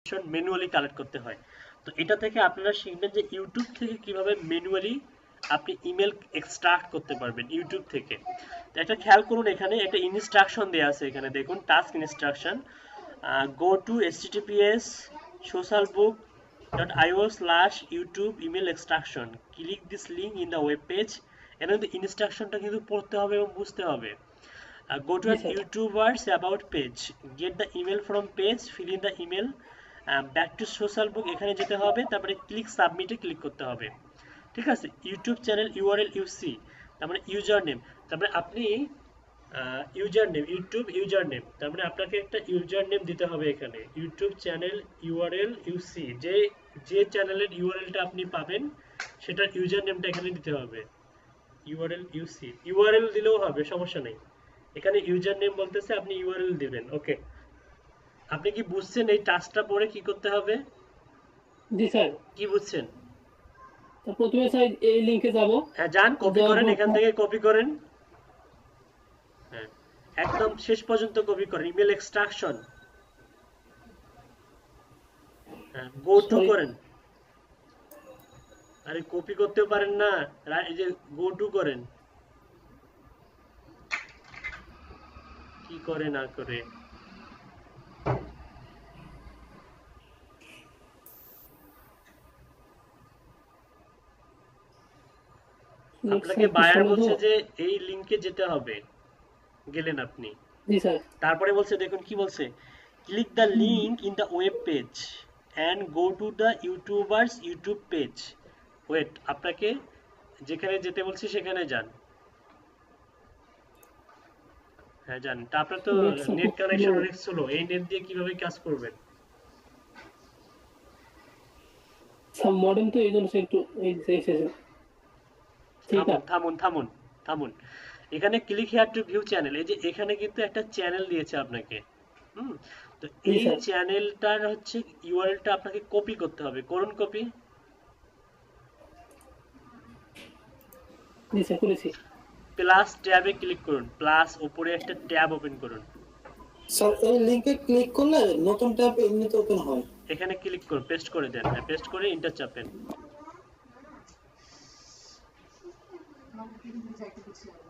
Manually collect করতে হয়। তো এটা থেকে আপনারা শিখবেন যে ইউটিউব থেকে কিভাবে ম্যানুয়ালি আপনি ইমেল এক্সট্রাক্ট করতে পারবেন ইউটিউব থেকে। তো এটা খেয়াল করুন, এখানে একটা ইনস্ট্রাকশন দেওয়া আছে, এখানে দেখুন task instruction, go to https socialbook.io/youtube email extraction, click this link in the web page। এখানে কিন্তু ইনস্ট্রাকশনটা কিন্তু পড়তে হবে এবং বুঝতে হবে। Go to G an sir. YouTuber's about page, get the email from page, fill in the email, back to social book এখানে যেতে হবে, তারপরে ক্লিক সাবমিটে ক্লিক করতে হবে। ঠিক আছে, ইউটিউব চ্যানেল ইউআরএল ইউসি, তার মানে ইউজার নেম, তার মানে আপনি user name, YouTube user name, তার মানে আপনাকে একটা ইউজার নেম দিতে হবে এখানে। ইউটিউব চ্যানেল ইউআরএল ইউসি, যে যে চ্যানেলের ইউআরএলটা আপনি পাবেন সেটার ইউজার নেমটা এখানে দিতে হবে। ইউআরএল ইউসি, ইউআরএল দিলেও হবে, সমস্যা নেই। এখানে ইউজার নেম বলতেছে, আপনি ইউআরএল দিবেন। ওকে, আপনি কি বুঝছেন এই টাস্কটা পরে কি করতে হবে? জি স্যার। কি বুঝছেন? তো প্রথমে স্যার এই লিংকে যাব। হ্যাঁ যান, কপি যাওয়ার করেন, পর এখান থেকে কপি করেন। হ্যাঁ, একদম শেষ পর্যন্ত কপি করেন, ইমেল এক্সট্রাকশন। হ্যাঁ, গো টু সরি করেন। আরে কপি করতেও পারেন না, এই যে গো টু করেন, কি করে না করে। আপনাকে বায়ার বলছে যে এই লিংকে যেতে হবে, গেলেন আপনি। জি স্যার। তারপরে বলছে, দেখুন কি বলছে, click the link in the web page and go to the YouTubers YouTube page. Wait, আপনাকে যেখানে যেতে বলছি সেখানে যান। হ্যাঁ যান। তা আপনার তো নেট নেট সাপোর্ট লো। কানেকশন অনেক স্লো, এই নেট দিয়ে কিভাবে কাজ করবেন? সব মডেম তো এই জন্য সে একটু এই যে এসেছে। ঠিক থামুন আছে। থামুন থামুন থামুন, এখানে click here two view channel, এই যে এখানে কিন্তু একটা চ্যানেল দিয়েছে আপনাকে। হুম, তো জি এই স্যার। চ্যানেলটার হচ্ছে ইউআরএলটা আপনাকে কপি করতে হবে, করুন কপি। জি স্যার করেছি। প্লাস ট্যাবে ক্লিক করুন, প্লাস উপরে একটা ট্যাব ওপেন করুন, স্যার এই লিংকে ক্লিক করলে নতুন ট্যাব এমনিতে ওপেন হয়। এখানে ক্লিক করুন, পেস্ট করে দেন, হ্যাঁ পেস্ট করে ইন্টার চাপেন।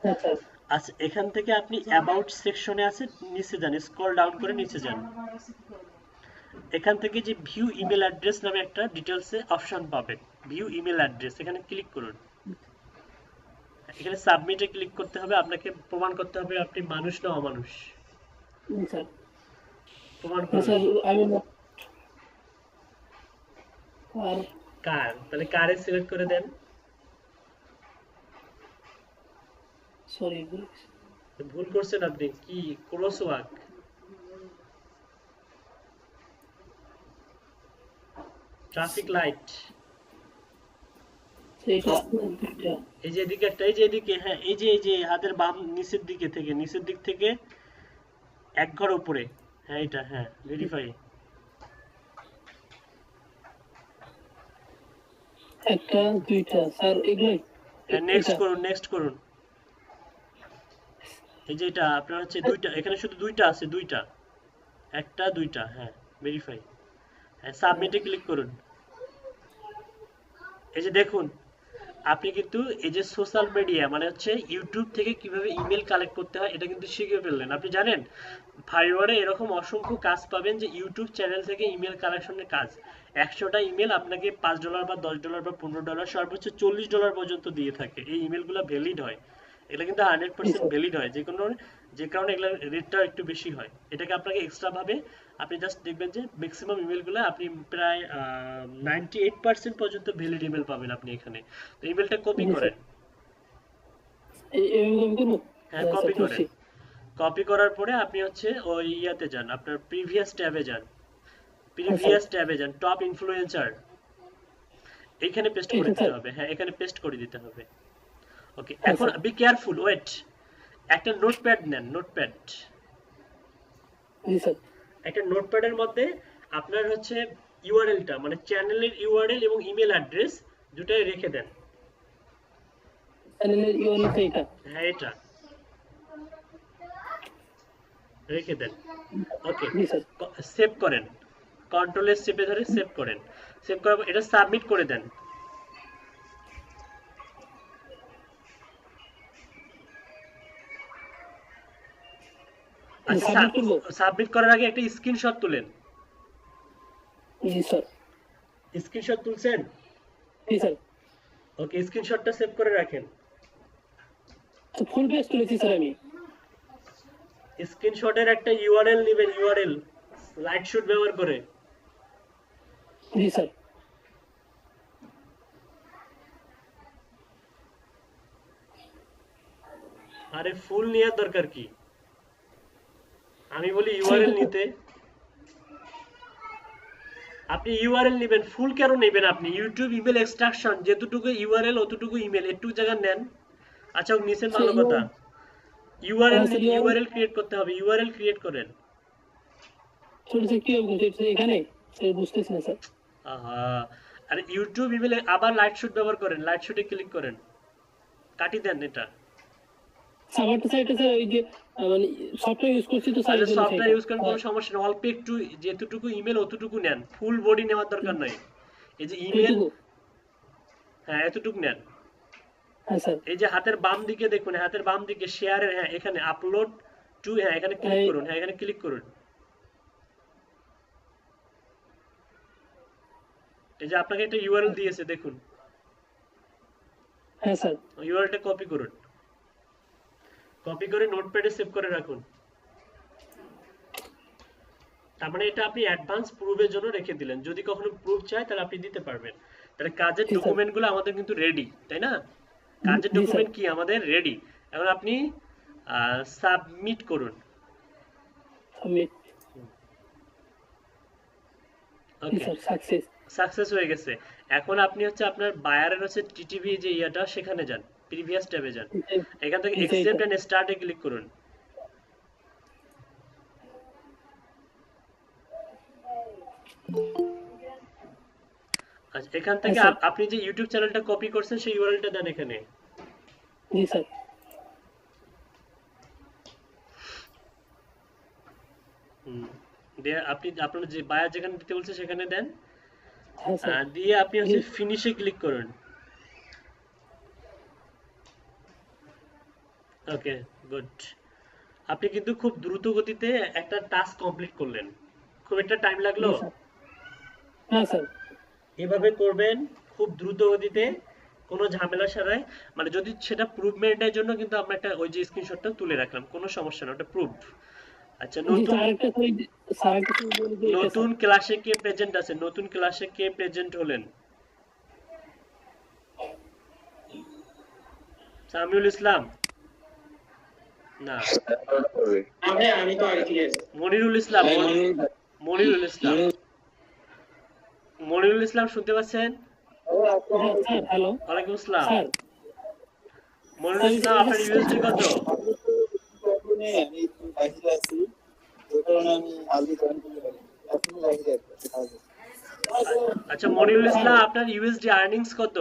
হ্যাঁ স্যার। আচ্ছা, এখান থেকে আপনি অ্যাবাউট সেকশনে আছে, নিচে যান, স্ক্রল ডাউন করে নিচে যান। এখান থেকে যে ভিউ ইমেল অ্যাড্রেস নামে একটা ডিটেলসে অপশন পাবেন, ভিউ ইমেল অ্যাড্রেস, এখানে ক্লিক করুন। এখানে সাবমিটে ক্লিক করতে হবে, আপনাকে প্রমাণ করতে হবে আপনি মানুষ না অমানুষ। জি স্যার। প্রমাণ হ্যাঁ করুন। স্যার আমি আর কার, তাহলে কারে সিলেক্ট করে দেন। সরি ভুল করছেন আপনি, কি ক্রস ওয়ার্ক, ট্রাফিক লাইট, সেইটা দুইটা। এই যে এদিকে একটা, এই যে এদিকে, হ্যাঁ এই যে হাতের বাম নিচের দিকে থেকে, নিচের দিক থেকে এক ঘর উপরে, হ্যাঁ এটা, হ্যাঁ ভেরিফাই। একটা দুইটা স্যার এগুলাই। হ্যাঁ নেক্সট এটা করুন, নেক্সট করুন। এই যে এটা আপনার হচ্ছে দুইটা, এখানে শুধু দুইটা আছে, দুইটা, একটা দুইটা, হ্যাঁ ভেরিফাই। হ্যাঁ সাবমিটে ক্লিক করুন। এই যে দেখুন, আপনি কিন্তু এই যে সোশ্যাল মিডিয়া মানে হচ্ছে ইউটিউব থেকে কিভাবে ইমেল কালেক্ট করতে হয় এটা কিন্তু শিখে ফেললেন। আপনি জানেন ফাইবারে এরকম অসংখ্য কাজ পাবেন যে ইউটিউব চ্যানেল থেকে ইমেল কালেকশনের কাজ। 100টা ইমেল আপনাকে $5 বা $10 বা $15, সর্বোচ্চ $40 পর্যন্ত দিয়ে থাকে। এই ইমেলগুলো ভ্যালিড হয়, এটা কিন্তু 100% ভ্যালিড হয়, যে কারণে এগুলোর রেটটা একটু বেশি হয়। এটাকে আপনাকে এক্সট্রা ভাবে আপনি জাস্ট দেখবেন যে ম্যাক্সিমাম ইমেলগুলো আপনি প্রায় 98% পর্যন্ত ভ্যালিড ইমেল পাবেন আপনি এখানে। তো ইমেলটা কপি জি স্যার। করেন। এইভাবে করবো। হ্যাঁ স্যার কপি করেন। করছি। কপি করার পরে আপনি হচ্ছে ওই ইয়াতে যান, আপনার প্রিভিয়াস ট্যাবে যান, হ্যাঁ স্যার। প্রিভিয়াস ট্যাবে যান, টপ ইনফ্লুয়েন্সার, এখানে পেস্ট করে এইটা দিতে স্যার। হবে, হ্যাঁ এখানে পেস্ট করে দিতে হবে। ওকে, হ্যাঁ এখন স্যার। বি কেয়ারফুল, ওয়েট, একটা নোটপ্যাড নেন, নোটপ্যাড। জি স্যার। একটা নোটপ্যাডের মধ্যে আপনার হচ্ছে ইউআরএলটা মানে চ্যানেলের ইউআরএল এবং ইমেল অ্যাড্রেস দুটাই রেখে দেন। চ্যানেলের ইউআরএল এইটা। হ্যাঁ এটা রেখে দেন। ওকে, জি স্যার। সেভ করেন, কন্ট্রোল এস চেপে ধরে সেভ করেন। সেভ করার পর এটা সাবমিট করে দেন। আচ্ছা, সাবমিট করবো? সাবমিট করার আগে একটা স্ক্রিনশট তুলেন। জি স্যার। স্ক্রিনশট তুলছেন? জি স্যার। ওকে, স্ক্রিনশটটা সেভ করে রাখেন। ফুল পেজ তুলেছি স্যার আমি। স্ক্রিনশটের একটা ইউআরএল নেবেন, ইউআরএল লাইট শুট ব্যবহার করে। জি স্যার। আরে ফুল নেওয়ার দরকার কি? আমি বলি ইউআরএল নিতে। আপনি ইউআরএল নেবেন, ফুল কেন নেবেন? আপনি ইউটিউব ইমেল এক্সট্রাকশন যেতটুকু ইউআরএল অতটুকু ইমেল, একটু জায়গা নেন। আচ্ছা নিছেন, ভালো কথা। ইউআরএল ক্রিয়েট করতে হবে, ইউআরএল ক্রিয়েট করেন। ছোট স্যার কি হবে এখানে? স্যার বুঝতেছি না স্যার। আহা, আরে ইউটিউব ইমেলে আবার লাইট শুট ব্যবহার করেন, লাইট শুটে ক্লিক করেন, কাটি দেন এটা। সাভারটা সাইটে স্যার ওই যে মানে সফটওয়্যার ইউজ করছি তো স্যার। আচ্ছা সফটওয়্যার ইউজ করেন, কোনো সমস্যা নেই, অল্প একটু যেতটুকু ইমেল অতটুকু নেন, ফুল বডি নেওয়ার দরকার নাই। এই যে ইমেল, হ্যাঁ এতটুকু নেন। হ্যাঁ স্যার। এই যে হাতের বাম দিকে দেখুন, হাতের বাম দিকে শেয়ারের, হ্যাঁ এখানে আপলোড টু, হ্যাঁ এখানে ক্লিক করুন, হ্যাঁ এখানে ক্লিক করুন। এই যে আপনাকে একটা ইউআরএল দিয়েছে দেখুন। হ্যাঁ স্যার। ইউআরএলটা কপি করুন, কপি করে নোটপ্যাডে সেভ করে রাখুন। তার মানে এটা আপনি অ্যাডভান্স প্রুফের জন্য রেখে দিলেন, যদি কখনো প্রুফ চাই তাহলে আপনি দিতে পারবেন। তাহলে কাজের ডকুমেন্টগুলো আমাদের কিন্তু রেডি, তাই না? কাজের ডকুমেন্ট কি আমাদের রেডি। এখন আপনি সাবমিট করুন। ওকে, সাকসেস হয়ে গেছে। এখন আপনি হচ্ছে আপনার বায়ারের হচ্ছে টিটিভি যে ইয়াটা, সেখানে যান, প্রিভিয়াস ট্যাবে যান, এখান থেকে অ্যাকসেপ্ট এন্ড স্টার্টে ক্লিক করুন। আচ্ছা, এখান থেকে আপনি যে ইউটিউব চ্যানেলটা কপি করছেন সেই ইউআরএলটা দেন এখানে। জি স্যার। দিয়ে আপনি আপনার যে বায়ার যেখানে দিতে বলছে সেখানে দেন। হ্যাঁ স্যার। দিয়ে আপনি হচ্ছে ফিনিশে ক্লিক করুন। ওকে, গুড। আপনি কিন্তু খুব দ্রুত গতিতে একটা টাস্ক কমপ্লিট করলেন, খুব একটা টাইম লাগলো? হ্যাঁ স্যার। এভাবে করবেন খুব দ্রুত গতিতে, কোনো ঝামেলা ছাড়াই। মানে যদি সেটা প্রুভমেন্টের জন্য কিন্তু আমরা একটা ওই যে স্ক্রিনশটটা তুলে রাখলাম, কোনো সমস্যা না, ওটা প্রুফ। আচ্ছা, নতুন ক্লাসে কে প্রেজেন্ট আছে? নতুন ক্লাসে কে প্রেজেন্ট হলেন? সামিউল ইসলাম না, আমি তো আগে থেকে মনিরুল ইসলাম, মনিরুল ইসলাম, মনিরুল ইসলাম শুনতে পাচ্ছেন? হ্যালো, ওয়ালাইকুম আসসালাম। মনিরুল ইসলাম, আপনার ইউএসডি কত? আচ্ছা মনিরুল ইসলাম, আপনার ইউএসডি আর্নিংস কত?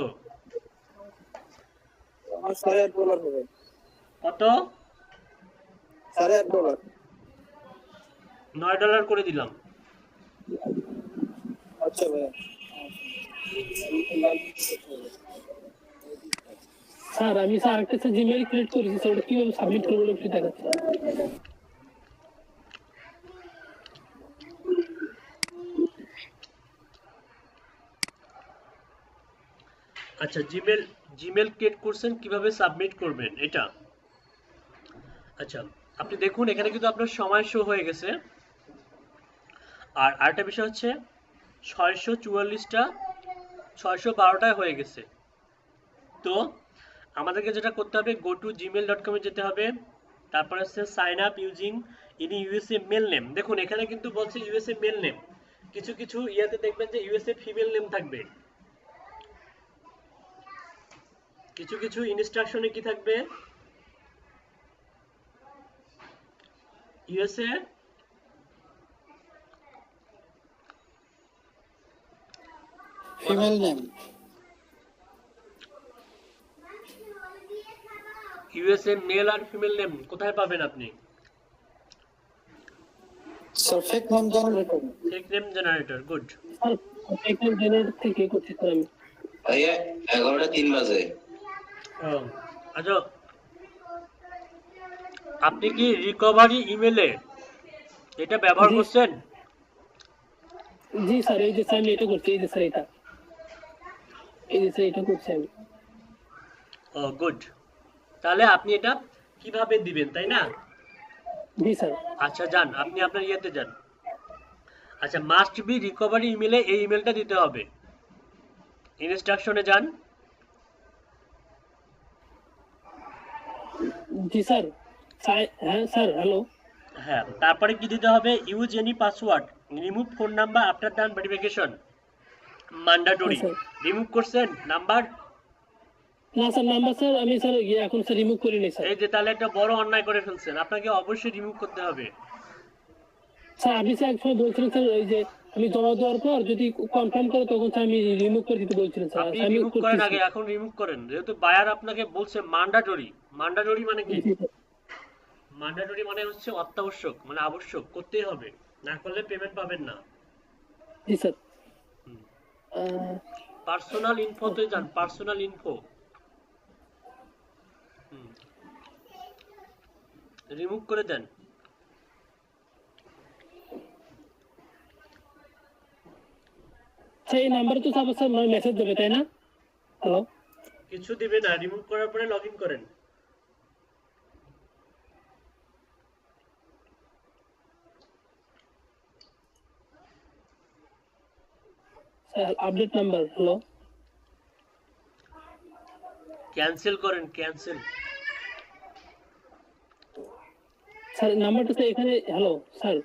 কত? $9 করে দিলাম। আচ্ছা ভাই, স্যার আমি স্যার একটা জিমেইল ক্রিয়েট করেছি, স্যার ওটা কিভাবে সাবমিট করব একটু দেখাচ্ছি। আচ্ছা, জিমেল ক্রিয়েট করছেন, কিভাবে সাবমিট করবেন এটা? আচ্ছা, আপনি দেখুন এখানে কিন্তু আপনার সময় শো হয়ে গেছে। আর আরেকটা বিষয় হচ্ছে 644টা 612টায় হয়ে গেছে। তো আমাদেরকে যেটা করতে হবে, গো টু gmail.com এ যেতে হবে, তারপর হচ্ছে সাইন আপ ইউজিং ইনি ইউএসএ মেল নেম। দেখুন এখানে কিন্তু বলছে ইউএসএ মেল নেম, কিছু কিছু ইয়াতে দেখবেন যে ইউএসএ ফিমেল নেম থাকবে, কিছু কিছু ইনস্ট্রাকশনে কি থাকবে, USA female name, USA male আর ফিমেল নেম কোথায় পাবেন আপনি? স্যার ফেক নাম generator. Fake name generator, good. Sir একটা জেনারেটর থেকে করছি স্যার আমি। ভাইয়া 11টা 3 বাজে। ও আচ্ছা, আপনি কি রিকভারি ইমেলে এটা ব্যবহার জি করছেন? জি স্যার, এই যে স্যার আমি এটা করছি, এই যে স্যার এটা, এই যে স্যার এটা করছি আমি। ও গুড। তাহলে আপনি এটা কিভাবে দিবেন, তাই না? জি স্যার। আচ্ছা যান, আপনি আপনার ইয়েতে যান। আচ্ছা, মাস্ট বি রিকভারি ইমেলে এই ইমেলটা দিতে হবে। ইনস্ট্রাকশনে যান। জি স্যার। হ্যাঁ স্যার, হ্যালো। হ্যাঁ, তারপরে কি দিতে হবে? Use any password, remove phone number after the verification, mandatory. Sir. Remove করছেন নাম্বার? না স্যার, নাম্বার স্যার আমি স্যার এখন স্যার রিমুভ করিনি স্যার। এই যে তাহলে একটা বড় অন্যায় করে ফেলছেন, আপনাকে অবশ্যই রিমুভ করতে হবে। স্যার আপনি স্যার একসময় বলছিলেন স্যার, এই যে আমি জমা দেওয়ার পর যদি কনফার্ম করে তখন স্যার আমি রিমুভ করে দিতে বলছিলেন স্যার। আপনি আমি রিমুভ করেন করতেছি। আগে, এখন রিমুভ করেন, যেহেতু বায়ার আপনাকে বলছে ম্যান্ডেটরি। ম্যান্ডেটরি মানে কি? জি স্যার। ম্যান্ডেটরি মানে হচ্ছে অত্যাবশ্যক, মানে আবশ্যক, করতেই হবে, না করলে পেমেন্ট পাবেন না। জি স্যার। পার্সোনাল ইনফোতে যান, পার্সোনাল ইনফো। রিমুভ করে দেন। স্যার এই নাম্বারে তো স্যার স্যার মেসেজ দেবে, তাই না? হ্যালো। কিছু দিবে না, রিমুভ করার পরে লগ ইন করেন। Sir update number, hello. Cancel করেন, ক্যান্সেল। স্যার নাম্বারটা স্যার এখানে, হ্যালো স্যার,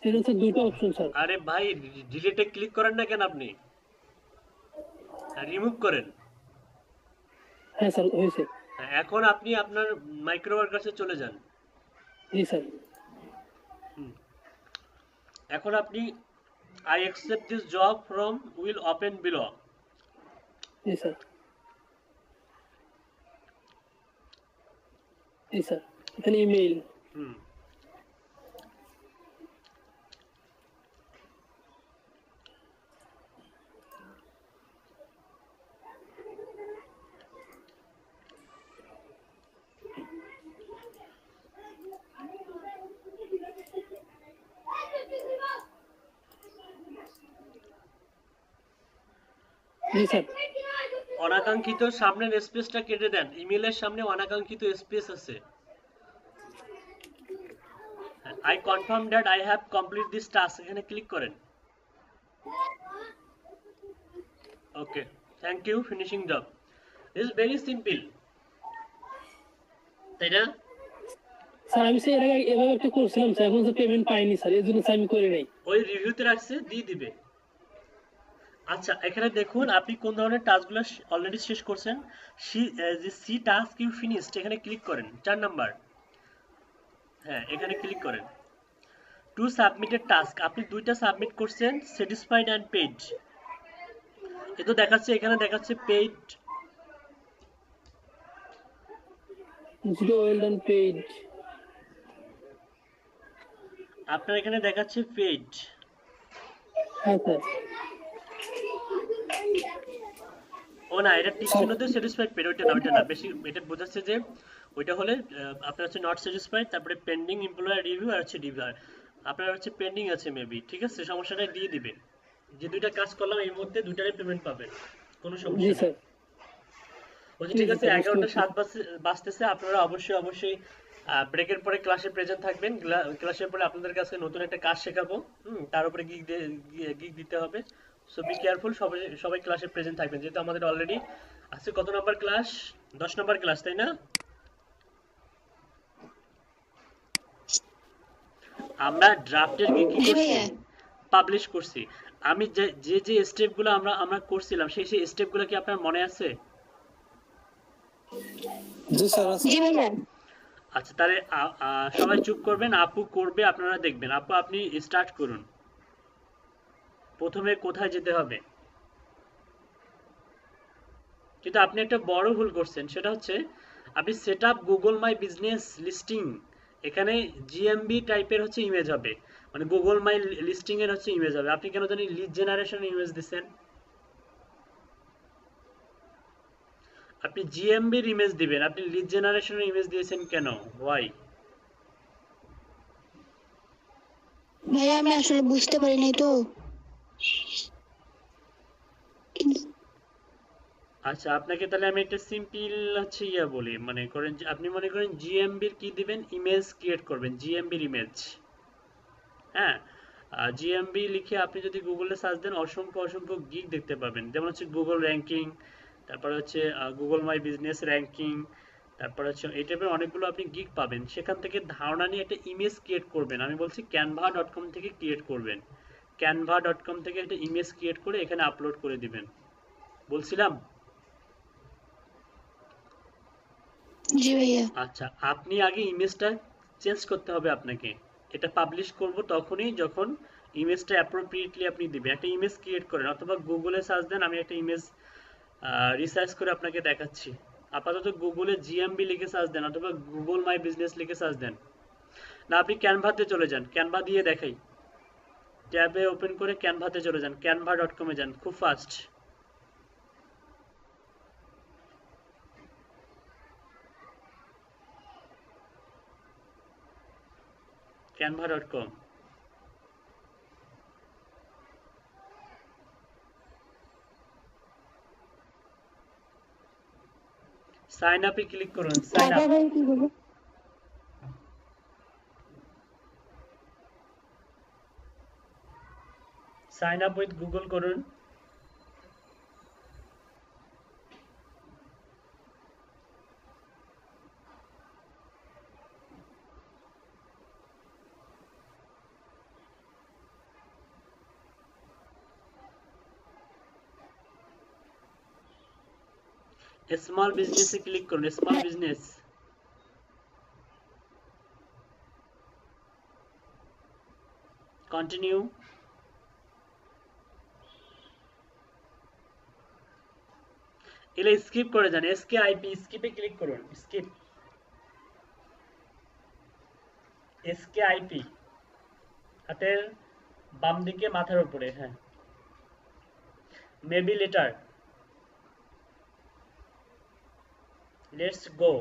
সেখানে স্যার দুটো অপশন স্যার। আরে ভাই, ডিলিটে ক্লিক করেন না কেন আপনি? রিমুভ করেন। হ্যাঁ স্যার হয়েছে। হ্যাঁ, এখন আপনি আপনার মাইক্রো ওয়ার্কার্সে চলে যান। জি স্যার। এখন আপনি I accept this job from will open below. G sir. G sir, এখানে ইমেইল। হুম, জি স্যার। অনাকাঙ্ক্ষিত সামনের স্পেসটা কেটে দেন। ইমেলের সামনে অনাকাঙ্ক্ষিত স্পেস আছে। I confirm that I have complete this task, এখানে ক্লিক করেন। Okay, thank you, finishing job. Is very simple, তাই না? স্যার আমি স্যার এর আগে এভাবে একটা করছিলাম স্যার, এখন স্যার পেমেন্ট পাইনি স্যার, এই জন্য স্যার আমি করি নাই। ওই রিভিউতে রাখছে, দিয়ে দিবে। আচ্ছা, এখানে দেখুন আপনি কোন ধরনের টাস্কগুলো অলরেডি শেষ করছেন। সি টাস্ক ইউ ফিনিশড, এখানে ক্লিক করেন, 4 নাম্বার। হ্যাঁ, এখানে ক্লিক করেন। টু সাবমিটেড টাস্ক, আপনি 2টা সাবমিট করছেন, স্যাটিসফাইড অ্যান্ড পেইড। এ তো দেখাচ্ছে, এখানে দেখাচ্ছে পেইড। Well done page. আপনার এখানে দেখাচ্ছে পেইড। হ্যাঁ স্যার। ও না, এটা টিক চিহ্নতে স্যাটিসফাইড পেড, ওইটা না, ওইটা না, বেশি এটা বোঝাচ্ছে যে ওইটা হলে আপনার হচ্ছে নট স্যাটিসফাইড, তারপরে পেন্ডিং এমপ্লয়ার রিভিউ আর হচ্ছে ডিভিউ। আপনার হচ্ছে পেন্ডিং আছে মেবি, ঠিক আছে, সমস্যাটা দিয়ে দিবে। যে 2টা কাজ করলাম এই মুহূর্তে 2টারই পেমেন্ট পাবেন, কোনো জি সমস্যা নেই। স্যার। বলছি ঠিক আছে, 11টা 7 বাজতেছে, আপনারা অবশ্যই অবশ্যই ব্রেকের পরে ক্লাসে প্রেজেন্ট থাকবেন। ক্লাসের পরে আপনাদের কাছে নতুন একটা কাজ শেখাবো, তার উপরে গিগ দিতে হবে। সো বি কেয়ারফুল, সবাই সবাই ক্লাসে প্রেজেন্ট থাকবেন, যেহেতু আমাদের অলরেডি আছে কত নাম্বার ক্লাস, 10 নাম্বার ক্লাস, তাই না? আমরা ড্রাফটের কি কি করছি, পাবলিশ করছি। আমি যে যে স্টেপগুলো আমরা করছিলাম, সেই স্টেপগুলো কি আপনার মনে আছে? জি স্যার আছে। আচ্ছা, তাহলে সবাই চুপ করবেন, আপু করবে, আপনারা দেখবেন। আপু আপনি স্টার্ট করুন। প্রথমে কোথায় যেতে হবে? কিন্তু আপনি একটা বড় ভুল করছেন, সেটা হচ্ছে আপনি set up Google my business listing, এখানে জিএমবি টাইপের হচ্ছে ইমেজ হবে, মানে গুগল মাই লিস্টিং এর হচ্ছে ইমেজ হবে। আপনি কেন জানি লিড জেনারেশন ইমেজ দিচ্ছেন? আপনি জিএমবির ইমেজ দিবেন, আপনি লিড জেনারেশনের ইমেজ দিয়েছেন কেন? ওয়াই? ভাইয়া আমি আসলে বুঝতে পারি নাই তো। আচ্ছা, আপনাকে তাহলে আমি একটা সিম্পল হচ্ছে ইয়া বলি, মনে করেন যে আপনি মনে করেন জিএমবির কি দিবেন, ইমেজ ক্রিয়েট করবেন, জিএমবির ইমেজ। হ্যাঁ, জিএমবি লিখে আপনি যদি গুগলে সার্চ দেন অসংখ্য অসংখ্য গিগ দেখতে পাবেন, যেমন হচ্ছে গুগল র্যাঙ্কিং, তারপর হচ্ছে গুগল মাই বিজনেস র্যাঙ্কিং, তারপর হচ্ছে এই টাইপের অনেকগুলো আপনি গিগ পাবেন। সেখান থেকে ধারণা নিয়ে একটা ইমেজ ক্রিয়েট করবেন। আমি বলছি canva.com থেকে ক্রিয়েট করবেন, canva.com থেকে একটা ইমেজ ক্রিয়েট করে এখানে আপলোড করে দিবেন। বলছিলাম? জি ভাইয়া। আচ্ছা, আপনি আগে ইমেজটা চেঞ্জ করতে হবে আপনাকে। এটা পাবলিশ করব তখনই যখন ইমেজটা অ্যাপ্রোপ্রিয়েটলি আপনি দিবেন। একটা ইমেজ ক্রিয়েট করেন অথবা গুগলে সার্চ দেন, আমি একটা ইমেজ রিসার্চ করে আপনাকে দেখাচ্ছি। আপাতত গুগলে জিএমবি লিখে সার্চ দেন অথবা গুগল মাই বিজনেস লিখে সার্চ দেন। না, আপনি ক্যানভাতে চলে যান, ক্যানভা দিয়ে দেখাই। ট্যাবে ওপেন করে ক্যানভাতে চলে যান, canva.com এ যান, খুব ফাস্ট। canva.com সাইন আপে ক্লিক করুন, সাইন তারপর আপ। ভাই কি বলবো? সাইন আপ উইথ গুগল করুন। স্মল বিজনেসে ক্লিক করুন, স্মল বিজনেস। কন্টিনিউ। এলে স্কিপ করে যান, এসকে আইপি স্কিপে ক্লিক করুন, স্কিপ, এসকে আইপি হাতের বাম দিকে মাথার উপরে, হ্যাঁ। Maybe later, let's go.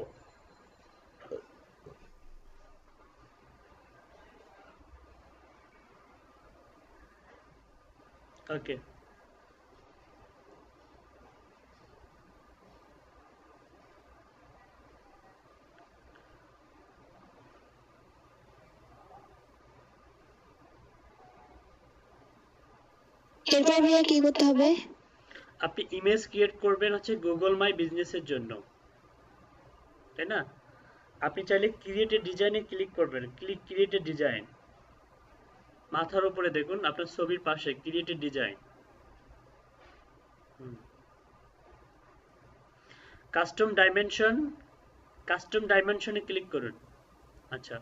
Okay, এরপর ভাইয়া কি করতে হবে? আপনি ইমেজ ক্রিয়েট করবেন হচ্ছে গুগল মাই বিজনেসের জন্য, তাই না? আপনি চাইলে ক্রিয়েট এ ডিজাইনে ক্লিক করবেন, ক্রিয়েট এ ডিজাইন, মাথার উপরে দেখুন আপনার ছবির পাশে create a design. Custom dimension, custom ডাইমেনশনে ক্লিক করুন। আচ্ছা,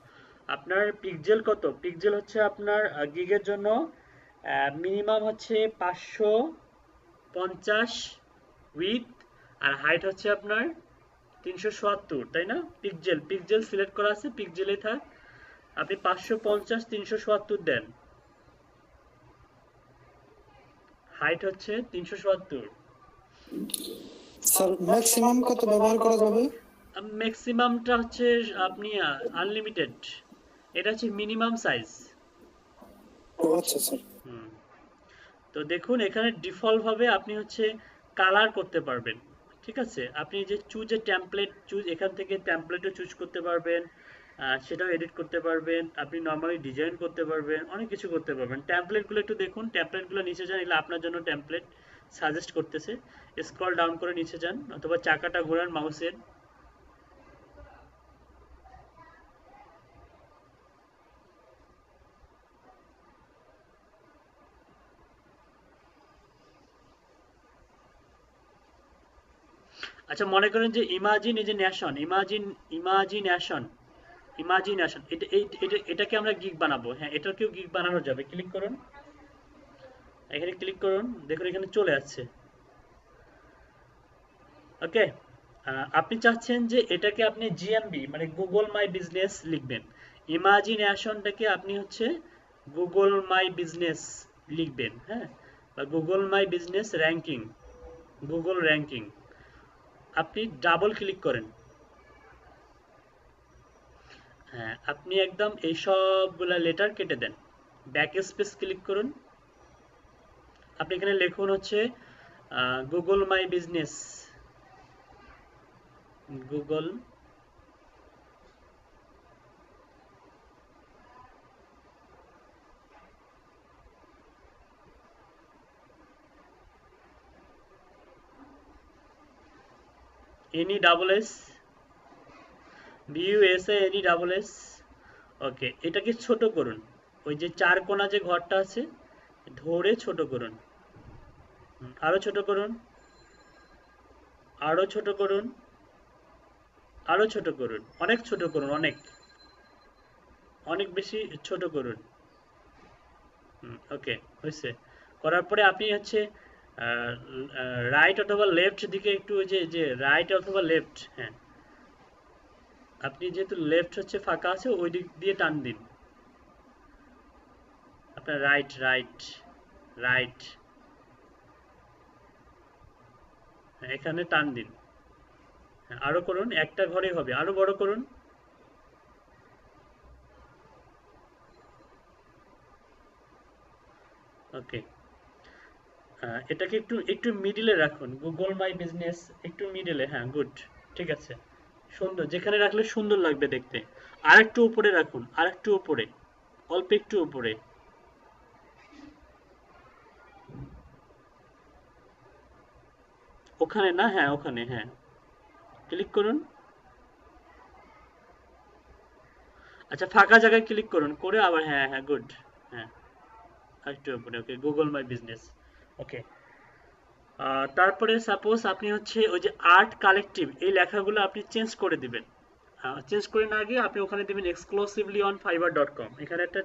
আপনার পিক্সেল কত? পিক্সেল হচ্ছে আপনার গিগের জন্য মিনিমাম হচ্ছে 550 উইথ, আর হাইট হচ্ছে আপনার 370, তাই না? পিক্সেল, পিক্সেল সিলেক্ট করা আছে, পিক্সেলে থাক। আপনি 550 370 দেন, হাইট হচ্ছে 370। স্যার ম্যাক্সিমাম কত ব্যবহার করা যাবে? ম্যাক্সিমামটা হচ্ছে আপনি আনলিমিটেড, এটা হচ্ছে মিনিমাম সাইজ। ও আচ্ছা স্যার। তো দেখুন এখানে ডিফল্ট ভাবে আপনি হচ্ছে কালার করতে পারবেন, ঠিক আছে? আপনি যে চুজ এ টেমপ্লেট, চুজ এখান থেকে টেমপ্লেটও চুজ করতে পারবেন, সেটাও এডিট করতে পারবেন, আপনি নর্মালি ডিজাইন করতে পারবেন, অনেক কিছু করতে পারবেন। টেমপ্লেটগুলো একটু দেখুন, টেমপ্লেটগুলো নিচে যান, এগুলো আপনার জন্য টেমপ্লেট সাজেস্ট করতেছে। স্ক্রল ডাউন করে নিচে যান অথবা চাকাটা ঘোরান মাউসের। আচ্ছা, মনে করেন যে ইমাজিন, এই যে ন্যাশন, ইমাজিনেশন, ইমাজিনেশন, এটাকে আমরা গিগ বানাবো। হ্যাঁ, এটাকেও গিগ বানানো যাবে। ক্লিক করুন, এখানে ক্লিক করুন, দেখুন এখানে চলে আসছে। ওকে, আপনি চাচ্ছেন যে এটাকে আপনি জিএমবি মানে গুগল মাই বিজনেস লিখবেন, ইমাজিনেশনটাকে আপনি হচ্ছে গুগল মাই বিজনেস লিখবেন, হ্যাঁ, বা Google my business ranking, Google ranking. আপনি ডাবল ক্লিক করেন, হ্যাঁ, আপনি একদম এই সবগুলা লেটার কেটে দেন, ব্যাক স্পেস ক্লিক করুন। আপনি এখানে লিখুন হচ্ছে Google my business, Google N E double S B U S A N E double S. Okay, এটাকে ছোট করুন, ওই যে চার কোণা যে ঘরটা আছে ধরে ছোট করুন, আরো ছোট করুন, আরো ছোট করুন, আরো ছোট করুন, অনেক ছোট করুন, অনেক অনেক বেশি ছোট করুন। ওকে, হয়েছে। করার পরে আপনি হচ্ছে রাইট অথবা লেফট দিকে একটু, ওই যে যে রাইট অথবা লেফট, হ্যাঁ, আপনি যেহেতু লেফট হচ্ছে ফাঁকা আছে ওই দিক দিয়ে টান দিন, আপনার রাইট রাইট রাইট, এখানে টান দিন, হ্যাঁ, আরো করুন, একটা ঘরে হবে, আরো বড় করুন। ওকে, এটাকে একটু একটু মিডিলে রাখুন, গুগল মাই বিজনেস একটু মিডিলে, হ্যাঁ, গুড, ঠিক আছে, সুন্দর, যেখানে রাখলে সুন্দর লাগবে দেখতে। আর একটু উপরে রাখুন, আর একটু উপরে, অল্প একটু উপরে, ওখানে না, হ্যাঁ ওখানে, হ্যাঁ, ক্লিক করুন। আচ্ছা, ফাঁকা জায়গায় ক্লিক করুন, করে আবার, হ্যাঁ হ্যাঁ, গুড, হ্যাঁ, আর একটু উপরে, ওকে, গুগল মাই বিজনেস। ওকে, তারপরে সাপোজ আপনি হচ্ছে ওই যে আর্ট কালেকটিভ এই লেখাগুলো আপনি চেঞ্জ করে দিবেন। চেঞ্জ করে না গিয়ে আপনি ওখানে দিবেন এক্সক্লুসিভলি অন fiverr.com, এখানে একটা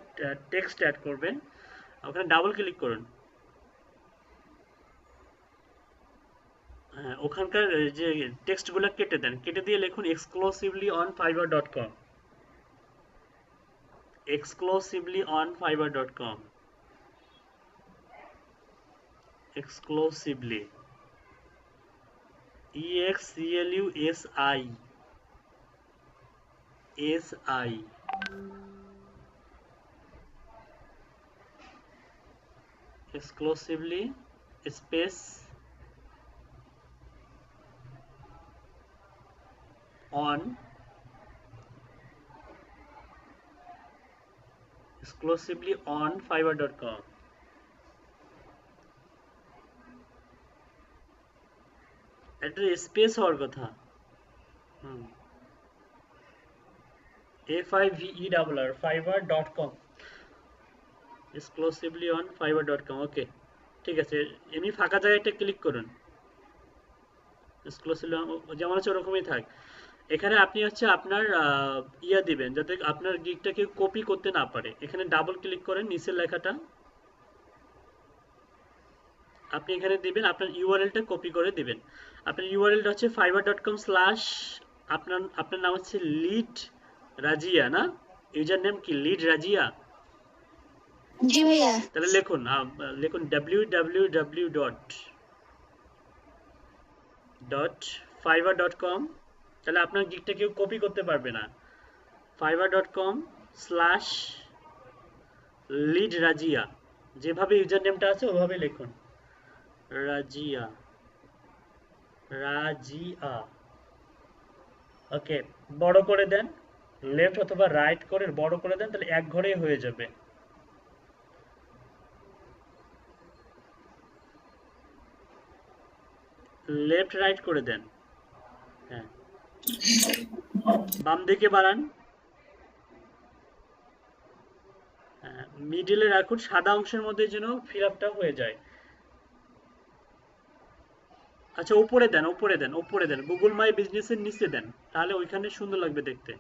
টেক্সট অ্যাড করবেন, ওখানে ডাবল ক্লিক করুন। হ্যাঁ, ওখানকার যে টেক্সটগুলো কেটে দেন, কেটে দিয়ে লিখুন exclusively on fiverr.com, exclusively on fiverr.com, exclusively, EXCLUSI, exclusively space on, exclusively on fiverr.com। একটা স্পেস হওয়ার কথা, হুম, FIVERR, fiverr.com, exclusively on fiverr.com। ওকে, ঠিক আছে, এমনি ফাঁকা জায়গাটা ক্লিক করুন, exclusively যেমন আছে ওরকমই থাক। এখানে আপনি হচ্ছে আপনার ইয়া দিবেন যাতে আপনার গিগটাকে কপি করতে না পারে, এখানে ডাবল ক্লিক করেন, নিচের লেখাটা আপনি এখানে দিবেন, আপনার ইউআরএলটা কপি করে দিবেন। আপনার ইউআরএলটা হচ্ছে fiverr.com স্ল্যাশ, আপনার আপনার নাম হচ্ছে লিড রাজিয়া না, ইউজার নেম কি লিড রাজিয়া, জি ভাইয়া। তাহলে লিখুন লিখুন www ডট fiverr.com, তাহলে আপনার গিগটা কেউ কপি করতে পারবে না, fiverr.com স্ল্যাশ লিড রাজিয়া, যেভাবে ইউজার নেমটা আছে ওভাবে লিখুন, রাজিয়া, রাজিয়া। ওকে, বড় করে দেন, লেফট অথবা রাইট করে বড় করে দেন, তাহলে এক ঘরেই হয়ে যাবে। লেফট রাইট করে দেন, হ্যাঁ, বাম দিকে বাড়ান, মিডিলে রাখুন, সাদা অংশের মধ্যে যেন ফিল আপটা হয়ে যায়। আচ্ছা, উপরে দেন, উপরে দেন, উপরে দেন, গুগল মাই বিজনেসের নিচে দেন, তাহলে ওইখানে সুন্দর লাগবে দেখতে।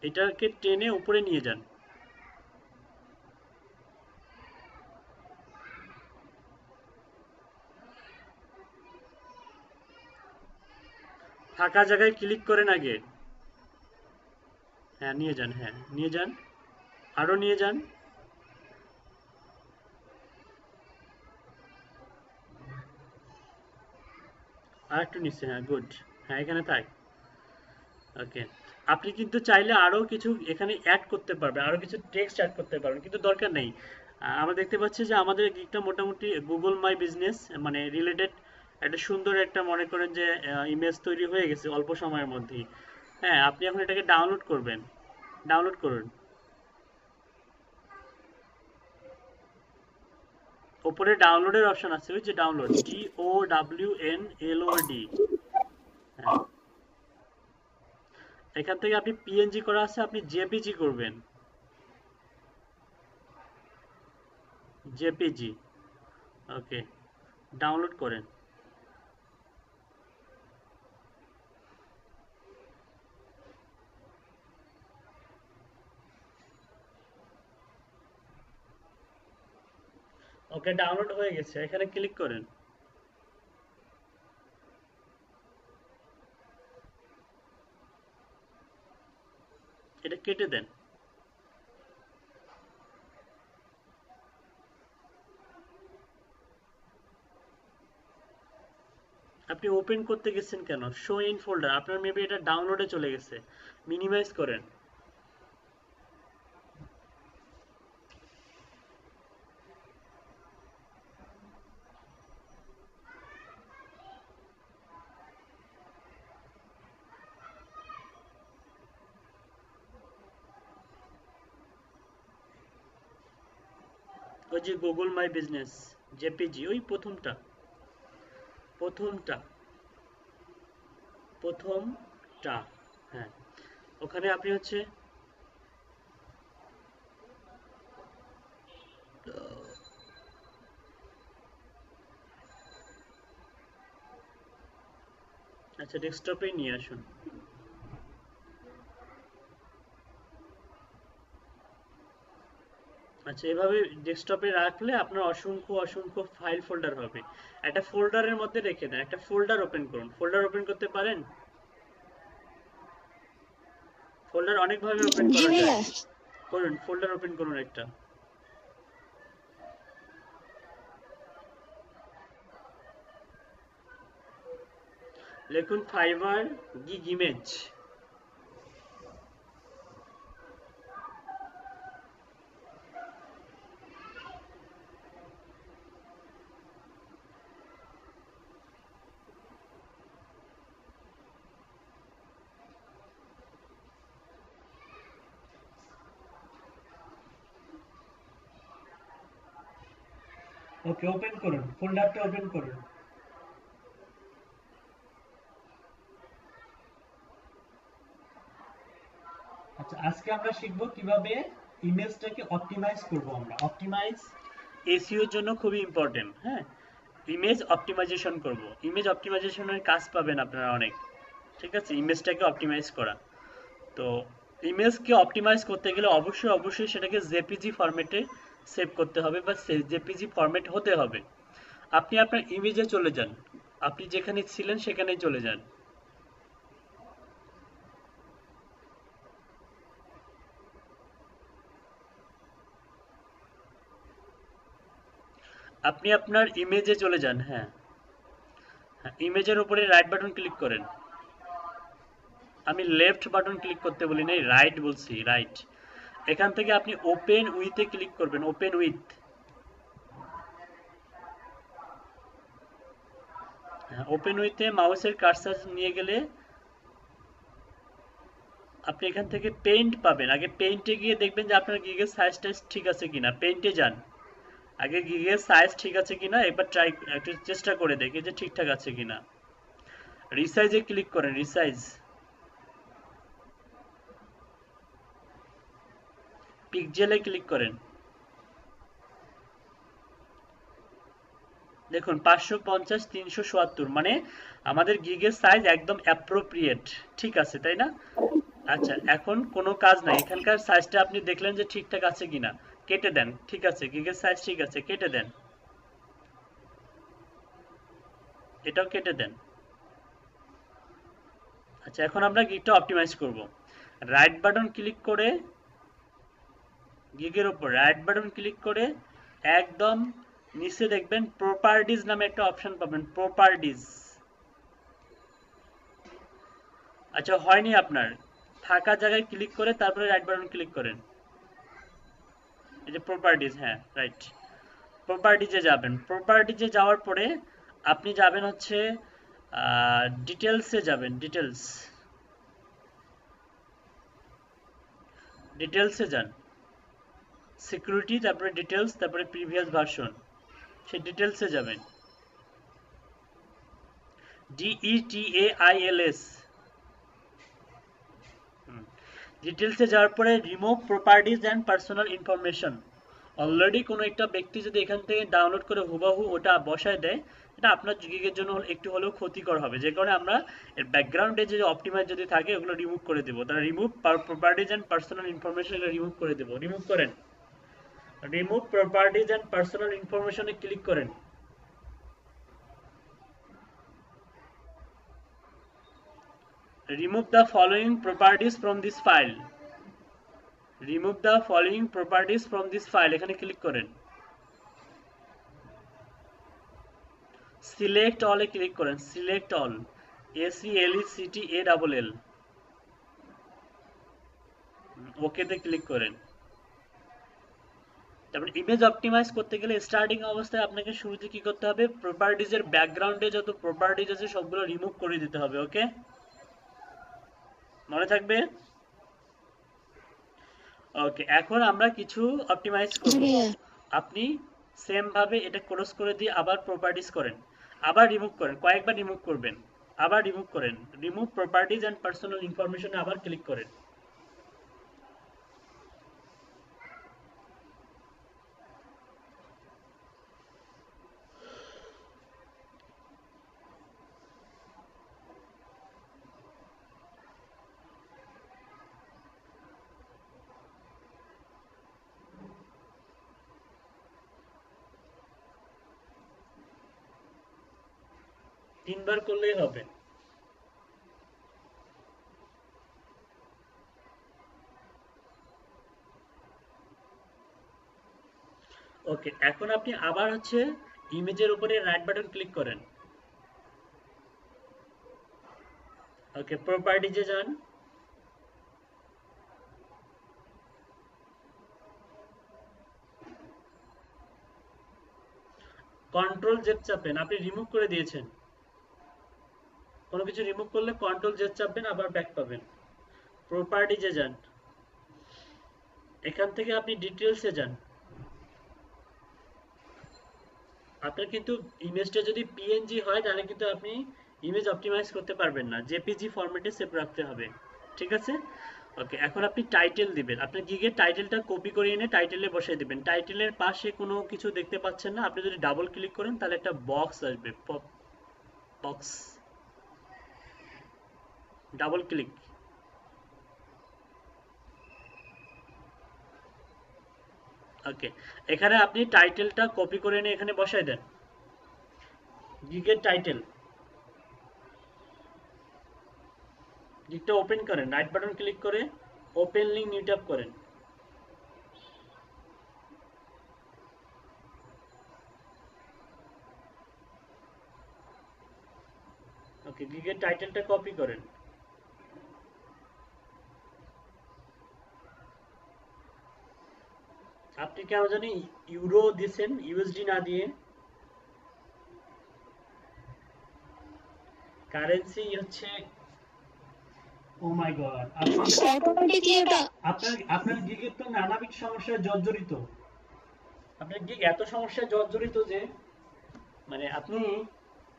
এটাকে টেনে উপরে নিয়ে যান, ফাঁকা জায়গায় ক্লিক করেন আগে, হ্যাঁ নিয়ে যান, হ্যাঁ নিয়ে যান, আরো নিয়ে যান। আর একটু নিচে, হ্যাঁ গুড, হ্যাঁ এখানে থাক। ওকে, আপনি কিন্তু চাইলে আরো কিছু এখানে অ্যাড করতে পারবেন, আরো কিছু টেক্সট অ্যাড করতে পারবেন, কিন্তু দরকার নেই। আমরা দেখতে পাচ্ছি যে আমাদের গিগটা মোটামুটি গুগল মাই বিজনেস মানে রিলেটেড একটা সুন্দর একটা মনে করেন যে ইমেজ তৈরি হয়ে গেছে অল্প সময়ের মধ্যেই। হ্যাঁ, আপনি এখন এটাকে ডাউনলোড করবেন, ডাউনলোড করুন। উপরে ডাউনলোডের অপশন আছে, ওই যে ডাউনলোড, DOWNLOD। হ্যাঁ, এখান থেকে আপনি পিএনজি করা আছে, আপনি জেপিজি করবেন, জেপিজি। ওকে, ডাউনলোড করেন। ওকে, ডাউনলোড হয়ে গেছে, এখানে ক্লিক করেন। এটা কেটে দেন। আপনি ওপেন করতে গেছেন কেন? শো ইন ফোল্ডার, আপনার মেবি এটা ডাউনলোডে চলে গেছে, মিনিমাইজ করেন। ওই যে গুগল মাই বিজনেস জেপিজি, ওই প্রথমটা, প্রথমটা, প্রথমটা। হ্যাঁ, ওখানে আপনি হচ্ছে আচ্ছা ডেস্কটপে নিয়ে আসুন। আচ্ছা, এভাবে ডেস্কটপে রাখলে আপনার অসংখ্য অসংখ্য ফাইল ফোল্ডার হবে। একটা ফোল্ডারের মধ্যে রেখে দেন, একটা ফোল্ডার ওপেন করুন। ফোল্ডার ওপেন করতে পারেন? ফোল্ডার অনেকভাবে ওপেন জি করা যায়। ভাইয়া। করুন, ফোল্ডার ওপেন করুন একটা। লিখুন ফাইবার গিগ ইমেজ। ওকে, ওপেন করুন, ফোল্ডারটা ওপেন করুন। আচ্ছা, আজকে আমরা শিখবো কিভাবে ইমেজটাকে অপটিমাইজ করব। আমরা অপটিমাইজ এসইও এর জন্য খুবই ইম্পর্টেন্ট। হ্যাঁ, ইমেজ অপটিমাইজেশন করব, ইমেজ অপটিমাইজেশনের কাজ পাবেন আপনারা অনেক। ঠিক আছে, ইমেজটাকে অপটিমাইজ করা। তো ইমেজকে অপটিমাইজ করতে গেলে অবশ্যই অবশ্যই সেটাকে জেপিজি ফরম্যাটে সেভ করতে হবে বা জেপিজি ফরম্যাট হতে হবে। আপনি আপনার ইমেজে চলে যান, আপনি যেখানে ছিলেন সেখানেই চলে যান। আপনি আপনার ইমেজে চলে যান। হ্যাঁ, ইমেজের উপরে রাইট বাটন ক্লিক করেন। আমি লেফট বাটন ক্লিক করতে বলি নাই, রাইট বলছি, রাইট। এখান থেকে আপনি ওপেন উইথে ক্লিক করবেন, ওপেন উইথ। ওপেন উইথে মাউসের কার্সার নিয়ে গেলে আপনি এখান থেকে পেইন্ট পাবেন। আগে পেইন্টে গিয়ে দেখবেন যে আপনার গিগের সাইজটা ঠিক আছে কিনা। পেইন্টে যান, আগে গিগের সাইজ ঠিক আছে কিনা একবার ট্রাই, একটু চেষ্টা করে দেখি যে ঠিকঠাক আছে কিনা। রিসাইজে ক্লিক করেন, রিসাইজ। পিক্সেলে ক্লিক করেন। দেখুন 550 377, মানে আমাদের গিগের সাইজ একদম অ্যাপ্রোপ্রিয়েট, ঠিক আছে তাই না? আচ্ছা, এখন কোনো কাজ নাই, এখানকার সাইজটা আপনি দেখলেন যে ঠিকঠাক আছে কিনা, কেটে দেন। ঠিক আছে, গিগের সাইজ ঠিক আছে, কেটে দেন, এটাও কেটে দেন। আচ্ছা, এখন আমরা গিগটা অপটিমাইজ করব। রাইট বাটন ক্লিক করে গিগের উপর রাইট বাটন ক্লিক করে একদম নিচে দেখবেন প্রপার্টিজ নামে একটা অপশন পাবেন, প্রপার্টিজ। আচ্ছা হয়নি আপনার, ফাঁকা জায়গায় ক্লিক করে তারপরে রাইট বাটন ক্লিক করেন, এই যে প্রপার্টিজ, হ্যাঁ রাইট, প্রপার্টিজে যাবেন। প্রপার্টিজে যাওয়ার পরে আপনি যাবেন হচ্ছে ডিটেলসে যাবেন, ডিটেলসে যান, সিকিউরিটি, তারপরে ডিটেলস, তারপরে প্রিভিয়াস ভার্সন, সেই ডিটেলসে যাবেন, DETAILS। ডিটেলসে যাওয়ার পরে remove properties and personal information. Already কোনো একটা ব্যক্তি যদি এখান থেকে ডাউনলোড করে হুবাহু ওটা বসায় দেয়, এটা আপনার গিগের জন্য একটু হলেও ক্ষতিকর হবে, যে কারণে আমরা এর ব্যাকগ্রাউন্ডে যে অপটিমাইজ যদি থাকে ওগুলো রিমুভ করে দেবো। তারা remove properties and personal information, এগুলো রিমুভ করে দেবো। রিমুভ করেন, রিমুভ প্রপার্টিজ অ্যান্ড পার্সোনাল ইনফরমেশনে ক্লিক করেন। Remove the following properties from this file, remove the following properties from this file, এখানে ক্লিক করেন। সিলেক্ট অল এ ক্লিক করেন, সিলেক্ট অল, SELECTALL, ওকেতে ক্লিক করেন। তারপর ইমেজ অপটিমাইজ করতে গেলে স্টার্টিং অবস্থায় আপনাকে শুরুতে কি করতে হবে, প্রপার্টিজের ব্যাকগ্রাউন্ডে যত প্রপার্টিজ আছে সবগুলো রিমুভ করে দিতে হবে। ওকে, মনে থাকবে? ওকে, এখন আমরা কিছু অপটিমাইজ করব। আপনি সেম ভাবে এটা ক্রস করে দিয়ে আবার প্রপার্টিজ করেন, আবার রিমুভ করেন, কয়েকবার রিমুভ করবেন, আবার রিমুভ করেন, রিমুভ প্রপার্টিজ এন্ড পার্সোনাল ইনফরমেশনে আবার ক্লিক করেন। তিনবার করলেই হবে। ওকে, এখন আপনি আবার হচ্ছে ইমেজের উপরে রাইট বাটন ক্লিক করেন। ওকে, প্রপার্টিজে যান, কন্ট্রোল জেড চাপেন। আপনি রিমুভ করে দিয়েছেন, কোনো কিছু রিমুভ করলে কন্ট্রোল জেড চাপবেন, আবার ব্যাক পাবেন। প্রপার্টিজে যান, এখান থেকে আপনি ডিটেলসে যান। আপনার কিন্তু ইমেজটা যদি PNG হয় তাহলে কিন্তু আপনি ইমেজ অপটিমাইজ করতে পারবেন না, JPG ফরম্যাটে সেভ রাখতে হবে, ঠিক আছে? ওকে, এখন আপনি টাইটেল দিবেন। আপনার গিগের টাইটেলটা কপি করে এনে টাইটেলে বসিয়ে দিবেন। টাইটেলের পাশে কোনো কিছু দেখতে পাচ্ছেন না, আপনি যদি ডাবল ক্লিক করেন তাহলে একটা বক্স আসবে, বক্স, ডাবল ক্লিক। ওকে, এখানে আপনি টাইটেলটা কপি করে এনে এখানে বসাই দেন, গিগের টাইটেল। গিগটা ওপেন করেন, রাইট বাটন ক্লিক করে ওপেন লিংক নিউ ট্যাব করেন। ওকে, গিগের টাইটেলটা কপি করেন। আপনি কেন জানি ইউরো দিয়েছেন, USD না দিয়ে। কারেন্সি হচ্ছে, ও মাই গড, আপনার গিগের তো নানাবিধ সমস্যায় জর্জরিত। আপনার গিগ এত সমস্যায় জর্জরিত যে মানে আপনি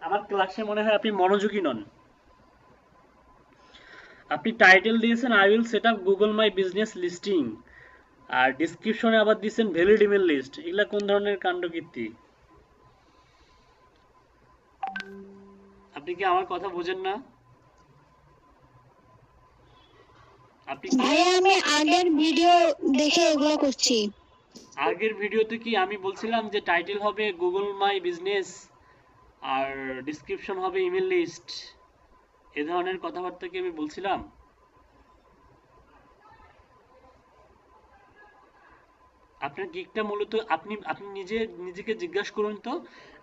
আমার ক্লাসে মনে হয় আপনি মনোযোগী নন। আপনি টাইটেল দিয়েছেন I will set up Google my business listing, আর ডেসক্রিপশনে আবার দিয়েছেন ভ্যালিড ইমেল লিস্ট। এগুলা কোন ধরনের কাণ্ডকীর্তি? আপনি কি আমার কথা বোঝেন না? আপনি আমি আগের ভিডিও দেখে এগুলো করছি। আগের ভিডিওতে কি আমি বলছিলাম যে টাইটেল হবে গুগল মাই বিজনেস আর ডেসক্রিপশন হবে ইমেল লিস্ট? এ ধরনের কথাবার্তা কি আমি বলছিলাম? আপনার গিগটা মূলত আপনি আপনি নিজেকে জিজ্ঞাসা করুন তো,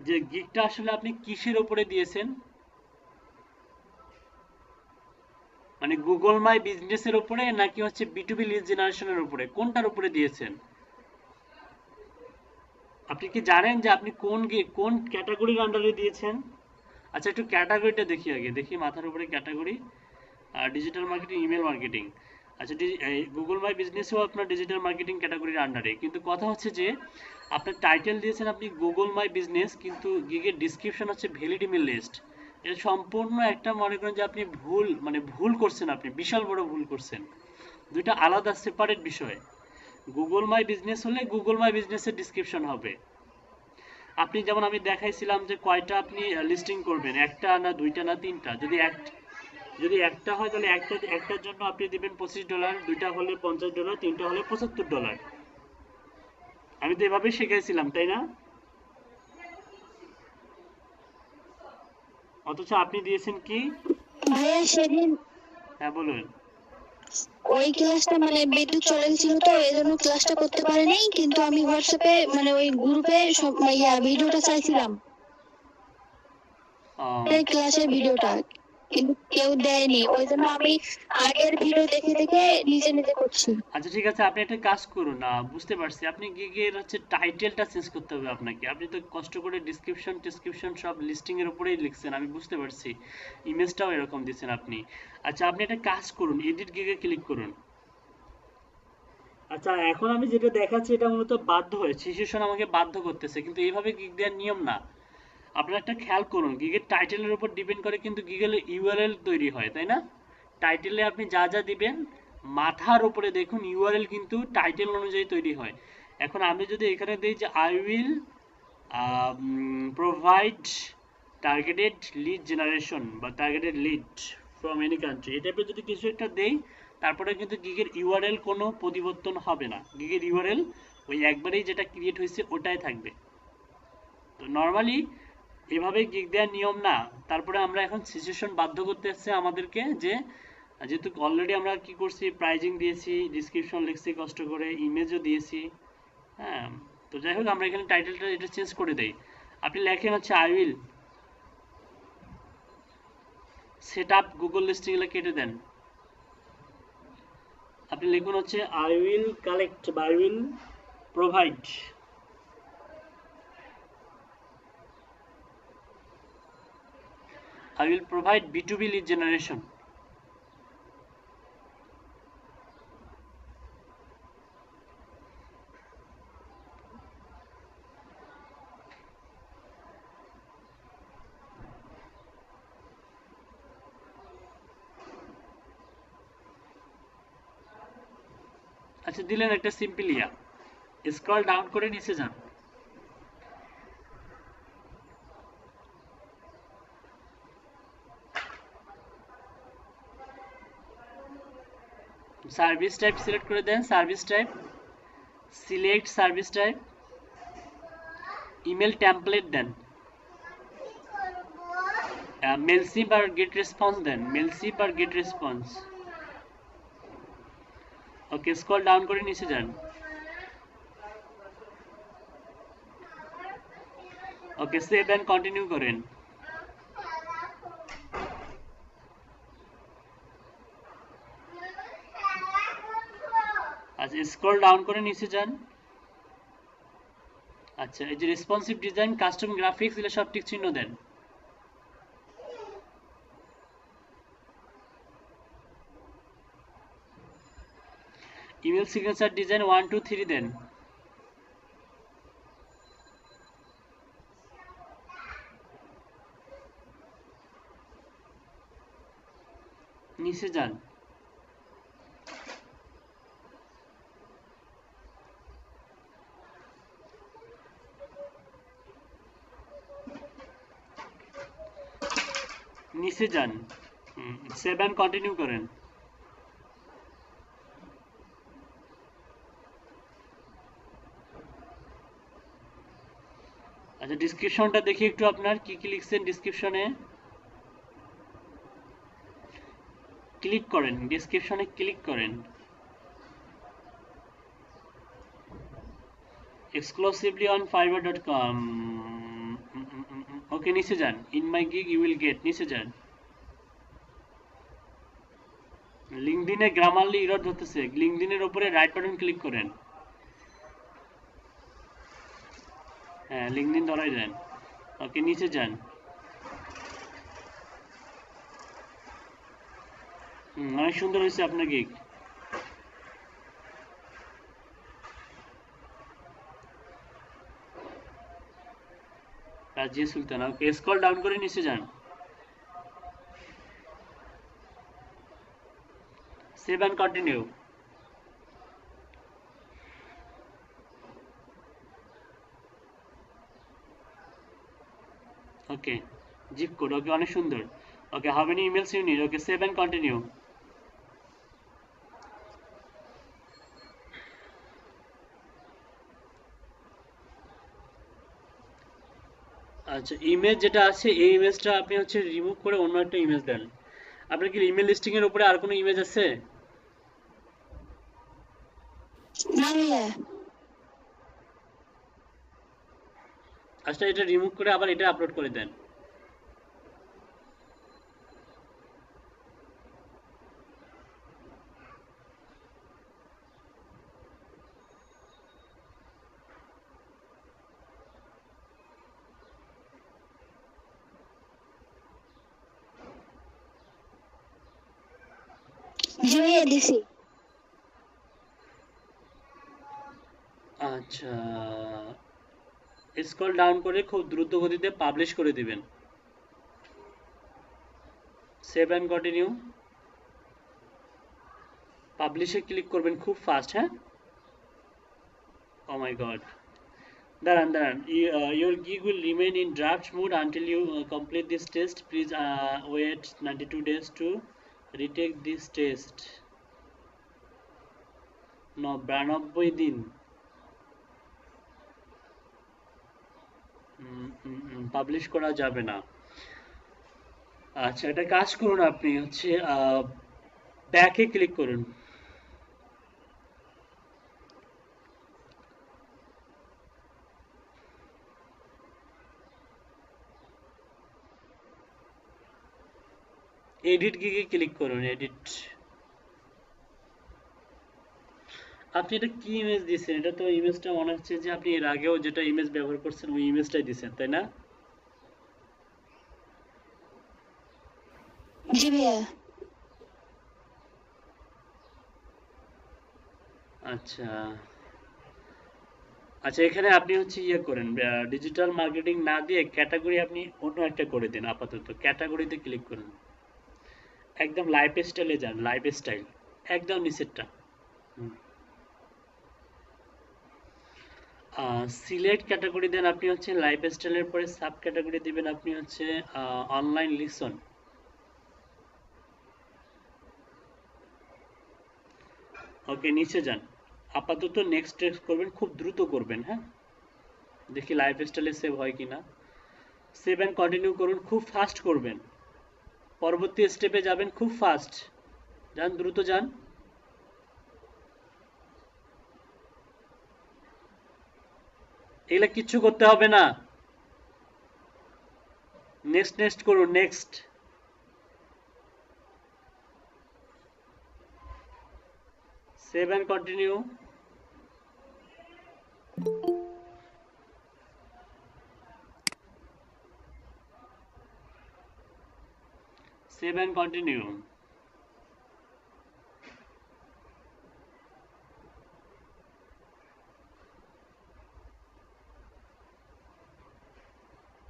যে গিগটা আসলে আপনি কিসের উপরে দিয়েছেন? মানে গুগল মাই বিজনেসের উপরে নাকি হচ্ছে বিটুবি লিড জেনারেশনের উপরে, কোনটার উপরে দিয়েছেন? আপনি কি জানেন যে আপনি কোন ক্যাটাগরির আন্ডারে দিয়েছেন? আচ্ছা, একটু ক্যাটাগরিটা দেখি, আগে দেখি মাথার উপরে category. Digital marketing, email marketing. আচ্ছা, গুগল মাই বিজনেসও আপনার ডিজিটাল মার্কেটিং ক্যাটাগরির আন্ডারে, কিন্তু কথা হচ্ছে যে আপনার টাইটেল দিয়েছেন আপনি গুগল মাই বিজনেস, কিন্তু গিগের ডিসক্রিপশন হচ্ছে ভ্যালিড ইমেল লিস্ট। এটা সম্পূর্ণ একটা, মনে করেন যে আপনি ভুল করছেন, আপনি বিশাল বড় ভুল করছেন। দুইটা আলাদা সেপারেট বিষয়। গুগল মাই বিজনেস হলে গুগল মাই বিজনেসের ডিসক্রিপশন হবে। আপনি যেমন আমি দেখাইছিলাম যে কয়টা আপনি লিস্টিং করবেন, একটা না দুইটা না তিনটা। যদি একটা হয় তাহলে একটার জন্য আপনি দিবেন $25, দুইটা হলে $50, তিনটা হলে $75। আমি তো এভাবে শিখাইছিলাম, তাই না? অথচ আপনি দিয়েছেন কি? ভাইয়া সেদিন হ্যাঁ, বলুন। ওই ক্লাসটা মানে বিদ্যুৎ চলে গেছিল, তো এই জন্য ক্লাসটা করতে পারি নাই, কিন্তু আমি হোয়াটসঅ্যাপে মানে ওই গ্রুপে সব ভিডিওটা চাইছিলাম, এই ক্লাসের ভিডিওটা, কিন্তু কেউ দেয়নি, ওই জন্য আমি আগের ভিডিও দেখে দেখে নিজে নিজে করছি। আচ্ছা, ঠিক আছে, আপনি একটা কাজ করুন। বুঝতে পারছি, আপনি গিগের হচ্ছে টাইটেলটা চেঞ্জ করতে হবে আপনাকে। আপনি তো কষ্ট করে ডিসক্রিপশন সব লিস্টিং এর উপরেই লিখছেন, আমি বুঝতে পারছি। ইমেজটাও এরকম দিচ্ছেন আপনি। আচ্ছা, আপনি একটা কাজ করুন, এডিট গিগে ক্লিক করুন। আচ্ছা, এখন আমি যেটা দেখাচ্ছি এটা মূলত বাধ্য হয়েছে, সিচুয়েশন আমাকে বাধ্য করতেছে, কিন্তু এইভাবে গিগ দেওয়ার নিয়ম না। আপনারা একটা খেয়াল করুন, গিগের টাইটেলের উপর ডিপেন্ড করে কিন্তু গিগের ইউআরএল তৈরি হয়, তাই না? টাইটেলে আপনি যা যা দিবেন মাথার উপরে দেখুন ইউআরএল কিন্তু টাইটেল অনুযায়ী তৈরি হয়। এখন আমি যদি এখানে দিই যে I will provide targeted lead generation বা targeted lead from any country, এই টাইপের যদি কিছু একটা দেই, তারপরে কিন্তু গিগের ইউআরএল কোনো পরিবর্তন হবে না। গিগের ইউআরএল ওই একবারেই যেটা ক্রিয়েট হয়েছে ওটাই থাকবে। তো নর্মালি এভাবে গিগ দেওয়ার নিয়ম না। তারপরে আমরা এখন সিচুয়েশন বাধ্য করতে আসছে আমাদেরকে, যে যেহেতু অলরেডি আমরা কি করছি, প্রাইজিং দিয়েছি, ডিসক্রিপশন লিখছি কষ্ট করে, ইমেজও দিয়েছি। হ্যাঁ, তো যাই হোক, আমরা এখানে টাইটেলটা এটা চেঞ্জ করে দেই। আপনি লেখেন হচ্ছে I will set up Google listing, এগুলো কেটে দেন। আপনি লিখুন হচ্ছে আই উইল কালেক্ট বা I will provide B2B lead generation. আচ্ছা, দিলেন একটা সিম্পল ইয়া, স্ক্রল ডাউন করে নিচে যান। সার্ভিস টাইপ সিলেক্ট করে দেন, service type select, service type email template দেন, মেলশিপ আর গেট রেসপন্স দেন, মেলশিপ আর get response. Okay, scroll down করে নিচে যান। ওকে, সেভ এন্ড কন্টিনিউ করেন। আচ্ছা, স্ক্রল ডাউন করে নিচে যান। আচ্ছা, এই যে রেসপন্সিভ ডিজাইন, কাস্টম গ্রাফিক্স, এগুলো সব টিক চিহ্ন দেন। ইমেল সিগনেচার ডিজাইন 1 2 3 দেন। নিচে যান। নিচে যান, সেভ এন্ড কন্টিনিউ করেন। আচ্ছা, ডিসক্রিপশনটা দেখি একটু, আপনার কি কি লিখছেন ডিসক্রিপশনে। ক্লিক করেন, ডিসক্রিপশনে ক্লিক করেন। exclusively on fiverr.com. ওকে নিচে যান, in my gig you will get, নিচে যান। লিঙ্কডইনে গ্রামারলি এরর ধরতেছে, লিঙ্কডইনের উপরে রাইট বাটন ক্লিক করেন। হ্যাঁ লিঙ্কডইন ধরাই দেন। ওকে নিচে যান। অনেক সুন্দর হয়েছে আপনার gig. Razia Sultana, okay scroll down করে নিচে যান। Save and continue. Okay zip code, okay অনেক সুন্দর। Okay how many emails you need, okay save and continue. আচ্ছা ইমেজ যেটা আছে এই ইমেজটা আপনি হচ্ছে রিমুভ করে অন্য একটা ইমেজ দেন। আপনার কি ইমেল লিস্টিং এর উপরে আর কোনো ইমেজ আছে? না ভাইয়া। আচ্ছা এটা রিমুভ করে আবার এটা আপলোড করে দেন। জি ভাইয়া দিছি। আচ্ছা স্ক্রল ডাউন করে খুব দ্রুত গতিতে পাবলিশ করে দিবেন। Save and continue. পাবলিশে ক্লিক করবেন খুব ফাস্ট। হ্যাঁ ও মাই গড, দাঁড়ান দাঁড়ান। Your gig will remain in draft mode until you complete this test, please wait 92 days to retake this test. 92 দিন পাবলিশ করা যাবে না। আচ্ছা এটা কাজ করুন, আপনি হচ্ছে ব্যাকে ক্লিক করুন। এডিট গিগে ক্লিক করুন, এডিট। আপনি এটা কি ইমেজ দিয়েছেন? এটা তো ইমেজটা মনে হচ্ছে যে আপনি এর আগেও যেটা ইমেজ ব্যবহার করছেন ওই ইমেজটাই দিয়েছেন, তাই না? জি ভাইয়া। আচ্ছা আচ্ছা এখানে আপনি হচ্ছে ইয়ে করেন, ডিজিটাল মার্কেটিং না দিয়ে ক্যাটাগরি আপনি অন্য একটা করে দিন। আপাতত ক্যাটাগরিতে ক্লিক করুন, একদম লাইফ স্টাইলে যান, লাইফ স্টাইল একদম নিচেরটা। সিলেক্ট ক্যাটাগরি দেন আপনি হচ্ছে লাইফ স্টাইলের পরে সাব ক্যাটাগরি দিবেন আপনি হচ্ছে অনলাইন লিসন। ওকে নিচে যান, আপাতত নেক্সট টেক্সট করবেন, খুব দ্রুত করবেন। হ্যাঁ দেখি লাইফ স্টাইলে সেভ হয় কিনা। সেভ এন্ড কন্টিনিউ করুন, খুব ফাস্ট করবেন। পরবর্তী স্টেপে যাবেন, খুব ফাস্ট যান, দ্রুত যান। এগুলা কিচ্ছু করতে হবে না, নেক্সট নেক্সট করুন, next. Save and continue. Save and continue.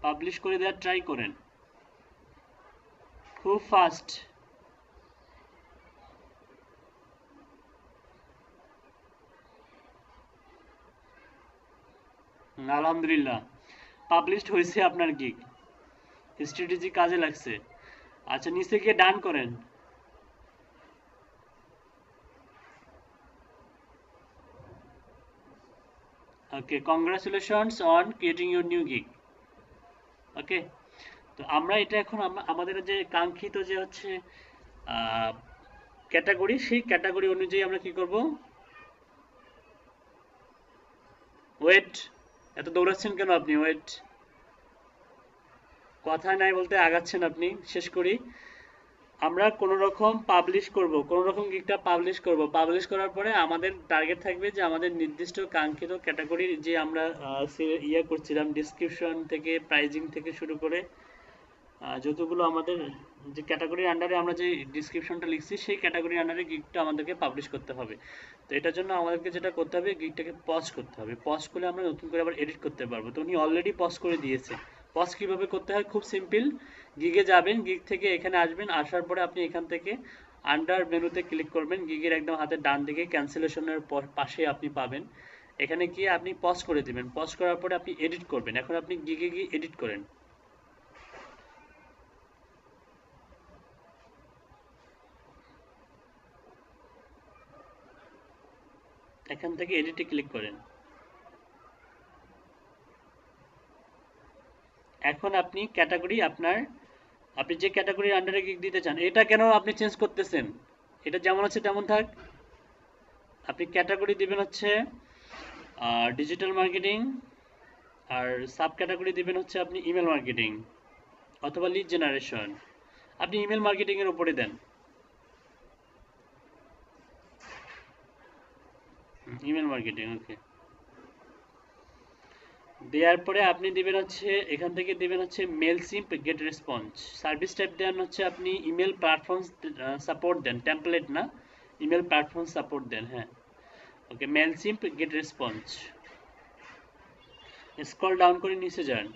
Publish করে দেওয়ার ট্রাই করেন, খুব ফাস্ট। আলহামদুলিল্লাহ পাবলিশড হয়েছে আপনার গিগ, স্ট্র্যাটেজি কাজে লাগছে। আচ্ছা নিচে গিয়ে ডান করেন। Okay congratulations on creating your new gig. Okay তো আমরা এটা এখন আমাদের যে কাঙ্ক্ষিত যে হচ্ছে ক্যাটাগরি, সেই ক্যাটাগরি অনুযায়ী আমরা কি করব, ওয়েট, এত দৌড়াচ্ছেন কেন আপনি? ওয়েট, কথা নাই বলতে আগাচ্ছেন আপনি। শেষ করি। আমরা কোনো রকম পাবলিশ করব, কোনো রকম গিগটা পাবলিশ করব। পাবলিশ করার পরে আমাদের টার্গেট থাকবে যে আমাদের নির্দিষ্ট কাঙ্ক্ষিত ক্যাটাগরির যে আমরা ইয়ে করছিলাম, ডিসক্রিপশন থেকে প্রাইজিং থেকে শুরু করে যতগুলো আমাদের যে ক্যাটাগরির আন্ডারে আমরা যে ডিসক্রিপশনটা লিখছি সেই ক্যাটাগরির আন্ডারে গিগটা আমাদেরকে পাবলিশ করতে হবে। তো এটার জন্য আমাদেরকে যেটা করতে হবে, গিগটাকে পজ করতে হবে। পজ করলে আমরা নতুন করে আবার এডিট করতে পারবো। তো উনি অলরেডি পজ করে দিয়েছে। পজ কীভাবে করতে হয়? খুব সিম্পল। গিগে যাবেন, গিগ থেকে এখানে আসবেন, আসার পরে আপনি এখান থেকে আন্ডার মেনুতে ক্লিক করবেন। গিগের একদম হাতের ডান দিকে ক্যান্সেলেশনের পাশে আপনি পাবেন। এখানে গিয়ে আপনি পজ করে দিবেন। পজ করার পরে আপনি এডিট করবেন। এখন আপনি গিগে গিয়ে এডিট করেন। এখান থেকে এডিটে ক্লিক করেন। এখন আপনি ক্যাটাগরি আপনি যে ক্যাটাগরির আন্ডারে গিগ দিতে চান, এটা কেন আপনি চেঞ্জ করতেছেন? এটা যেমন আছে তেমন থাক। আপনি ক্যাটাগরি দিবেন হচ্ছে ডিজিটাল মার্কেটিং, আর সাব ক্যাটাগরি দিবেন হচ্ছে আপনি ইমেল মার্কেটিং অথবা লিড জেনারেশন। আপনি ইমেল মার্কেটিং এর উপরে দেন। ইমেল মার্কেটিং, ওকে। দেওয়ার পরে আপনি দিবেন হচ্ছে এখান থেকে দিবেন হচ্ছে Mailchimp get response. Service type দেন হচ্ছে আপনি ইমেল প্ল্যাটফর্ম সাপোর্ট দেন, টেমপ্লেট না, ইমেল প্ল্যাটফর্ম সাপোর্ট দেন। হ্যাঁ, okay. Mailchimp get response. Scroll down করে নিচে যান।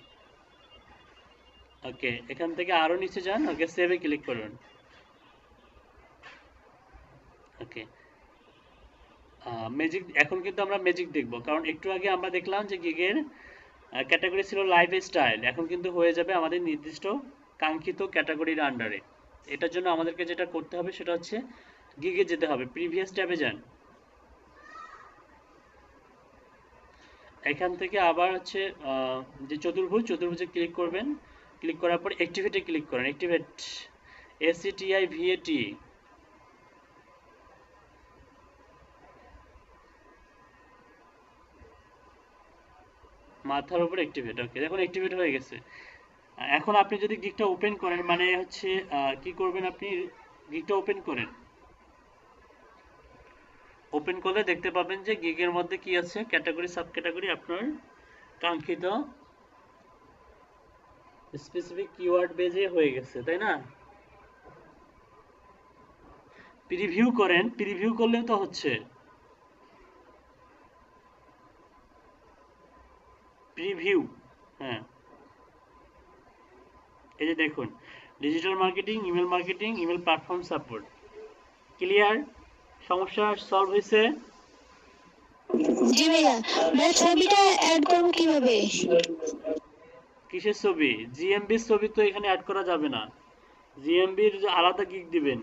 ওকে, এখান থেকে আরো নিচে যান। ওকে, সেভে ক্লিক করুন। ওকে, ম্যাজিক। এখন কিন্তু আমরা ম্যাজিক দেখব, কারণ একটু আগে আমরা দেখলাম যে গিগের ক্যাটাগরি ছিল লাইফস্টাইল। এখন কিন্তু হয়ে যাবে আমাদের নির্দিষ্ট কাঙ্ক্ষিত ক্যাটাগরির আন্ডারে। এটার জন্য আমাদেরকে যেটা করতে হবে সেটা হচ্ছে গিগে যেতে হবে। প্রিভিয়াস ট্যাবে যান। এখান থেকে আবার হচ্ছে যে চতুর্ভুজে ক্লিক করবেন। ক্লিক করার পর অ্যাক্টিভেটে ক্লিক করেন। Activate, ACTIVAT। মাথার উপর অ্যাক্টিভেট। ওকে, দেখুন অ্যাক্টিভেট হয়ে গেছে। এখন আপনি যদি গিগটা ওপেন করেন, মানে হচ্ছে কি করবেন, আপনি গিগটা ওপেন করেন। ওপেন করলে দেখতে পাবেন যে গিগের মধ্যে কি আছে, ক্যাটাগরি সাব ক্যাটাগরি আপনার কাঙ্ক্ষিত স্পেসিফিক কিওয়ার্ড বেজে হয়ে গেছে, তাই না? প্রিভিউ করেন। প্রিভিউ করলেও তো হচ্ছে। প্রিভিউ, হ্যাঁ, এই যে দেখুন, digital marketing, email platform support. Clear? সমস্যা সলভ হয়েছে? জি ভাইয়া। ভাইয়া ছবিটা অ্যাড করবো কিভাবে? কিসের ছবি? জিএমবির ছবি তো এখানে অ্যাড করা যাবে না। জিএমবির আলাদা গিগ দিবেন।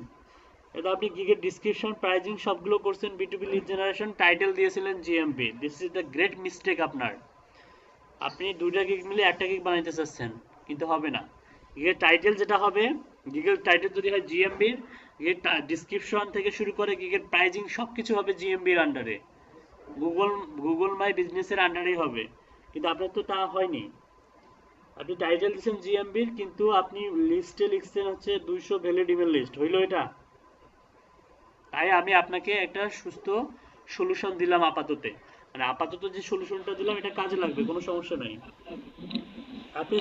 এটা আপনি গিগের ডিসক্রিপশন প্রাইজিং সবগুলো করছেন B2B লিড জেনারেশন, টাইটেল দিয়েছিলেন GMB. This is the great mistake আপনার। আপনি দুইটা গিগ মিলে একটা গিগ বানাইতে চাচ্ছেন, কিন্তু হবে না। গিগের টাইটেল যেটা হবে, গিগের টাইটেল যদি হয় জিএমবির, গিগের ডিসক্রিপশন থেকে শুরু করে গিগের প্রাইজিং সব কিছু হবে জিএমবির আন্ডারে। গুগল মাই বিজনেসের আন্ডারেই হবে, কিন্তু আপনার তো তা হয়নি। আপনি টাইটেল দিচ্ছেন জিএমবির, কিন্তু আপনি লিস্টে লিখছেন হচ্ছে 200 ভ্যালিড ইমেল লিস্ট। হইল এটা? তাই আমি আপনাকে একটা সুস্থ সলিউশন দিলাম আপাতত। মানে আপাতত যে সলিউশনটা দিলাম এটা কাজে লাগবে, কোনো সমস্যা নাই। আপনি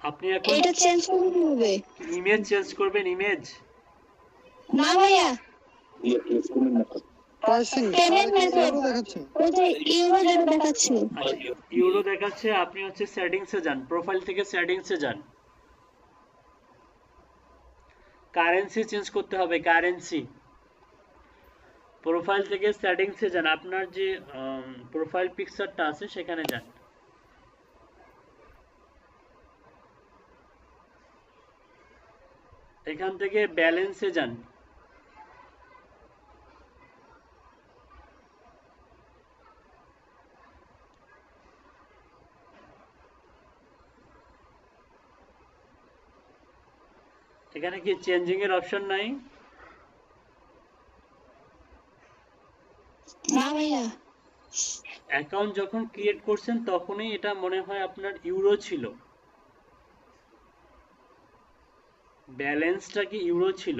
আপনি এখন এটা চেঞ্জ করবো কিভাবে? ইমেজ চেঞ্জ করবেন। ইমেজ না ভাইয়া, পেমেন্ট মেথড ওই যে ইউরো যেটা দেখাচ্ছে। ইউরো দেখাচ্ছে। আপনি হচ্ছে সেটিংসে যান, প্রোফাইল থেকে সেটিংসে যান। কারেন্সি চেঞ্জ করতে হবে, কারেন্সি। প্রোফাইল থেকে সেটিংসে যান, আপনার যে প্রোফাইল পিকচারটা আছে সেখানে যান। এখান থেকে ব্যালেন্সে যান। এখানে কি চেঞ্জিং এর অপশন নাই? ভাইয়া? অ্যাকাউন্ট যখন ক্রিয়েট করছেন তখনই এটা মনে হয় আপনার ইউরো ছিল, ব্যালেন্সটা কি ইউরো ছিল?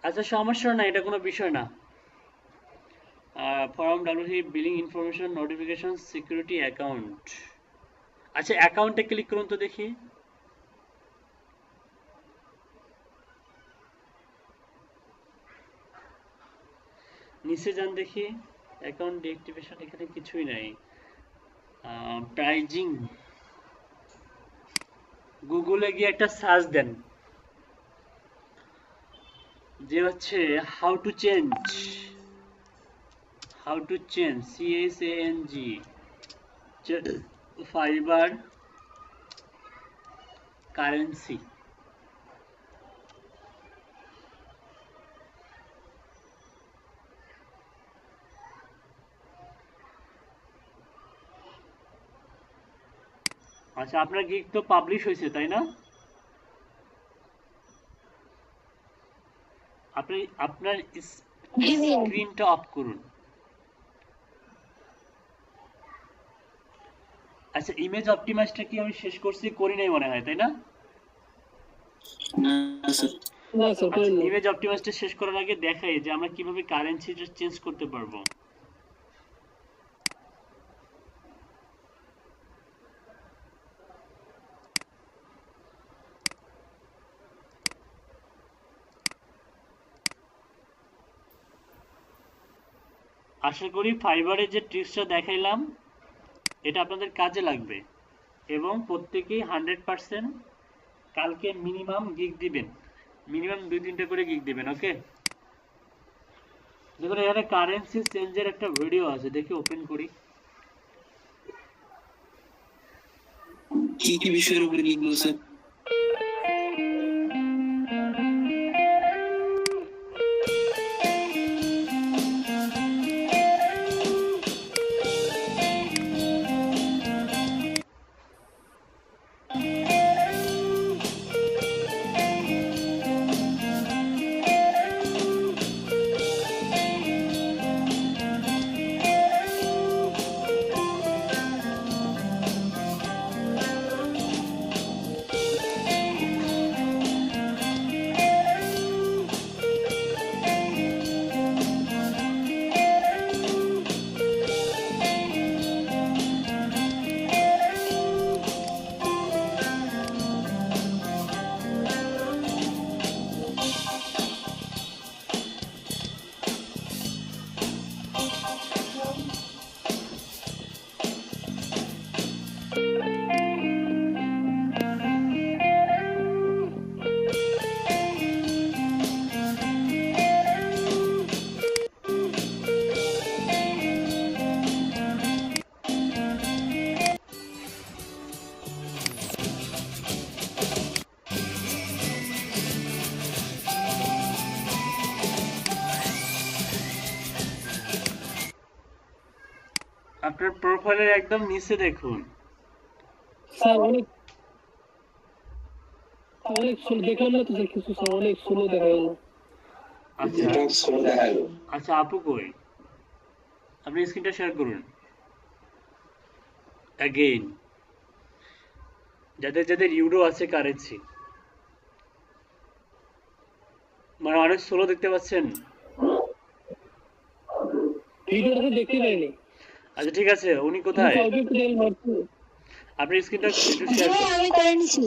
আচ্ছা সমস্যা না, এটা কোনো বিষয় না। Form WC billing information notification security account. আচ্ছা অ্যাকাউন্টে ক্লিক করুন তো দেখি। নিচে যান দেখি, অ্যাকাউন্ট ডিঅ্যাক্টিভেশন, এখানে কিছুই নাই। প্রাইজিং, গুগলে গিয়ে একটা সার্চ দেন যে হচ্ছে how to change CHANG fibre currency. আচ্ছা আপনার গিগ তো পাবলিশ হয়েছে তাই না? আপনি আপনার জি ভাইয়া। স্ক্রিনটা অফ করুন। আচ্ছা ইমেজ অপটিমাইজটা কি আমি শেষ করছি? করি নাই মনে হয় তাই না? না স্যার করেন না। ইমেজ অপটিমাইজটা শেষ করার আগে দেখাই যে আমরা কিভাবে কারেন্সিটা চেঞ্জ করতে পারবো। আশা করি ফাইবারের যে ট্রিক্সটা দেখাইলাম এটা আপনাদের কাজে লাগবে, এবং প্রত্যেকেই 100% কালকে মিনিমাম গিগ দিবেন, মিনিমাম 2-3টা করে গিগ দিবেন। ওকে, দেখুন এখানে কারেন্সি চেঞ্জের একটা ভিডিও আছে, দেখি ওপেন করি। কি কি বিষয়ের উপরে লিখলো স্যার? আপনার প্রোফাইলের একদম নিচে দেখুন। স্যার অনেক স্লো দেখলাম না তো স্যার, কিছু স্যার অনেক স্লো দেখা গেল। আচ্ছা আচ্ছা আপু কই? আপনি স্ক্রিনটা শেয়ার করুন অ্যাগেইন, যাদের যাদের ইউরো আছে কারেন্সি, মানে অনেক স্লো দেখতে পাচ্ছেন। ভিডিওটা তো দেখতে পাইনি। আচ্ছা ঠিক আছে, উনি কোথায়? কাউকে একটু দেন মারতে। আপনি স্ক্রিনটা একটু জি শেয়ার ভাইয়া, করুন। আমি করে নিছি।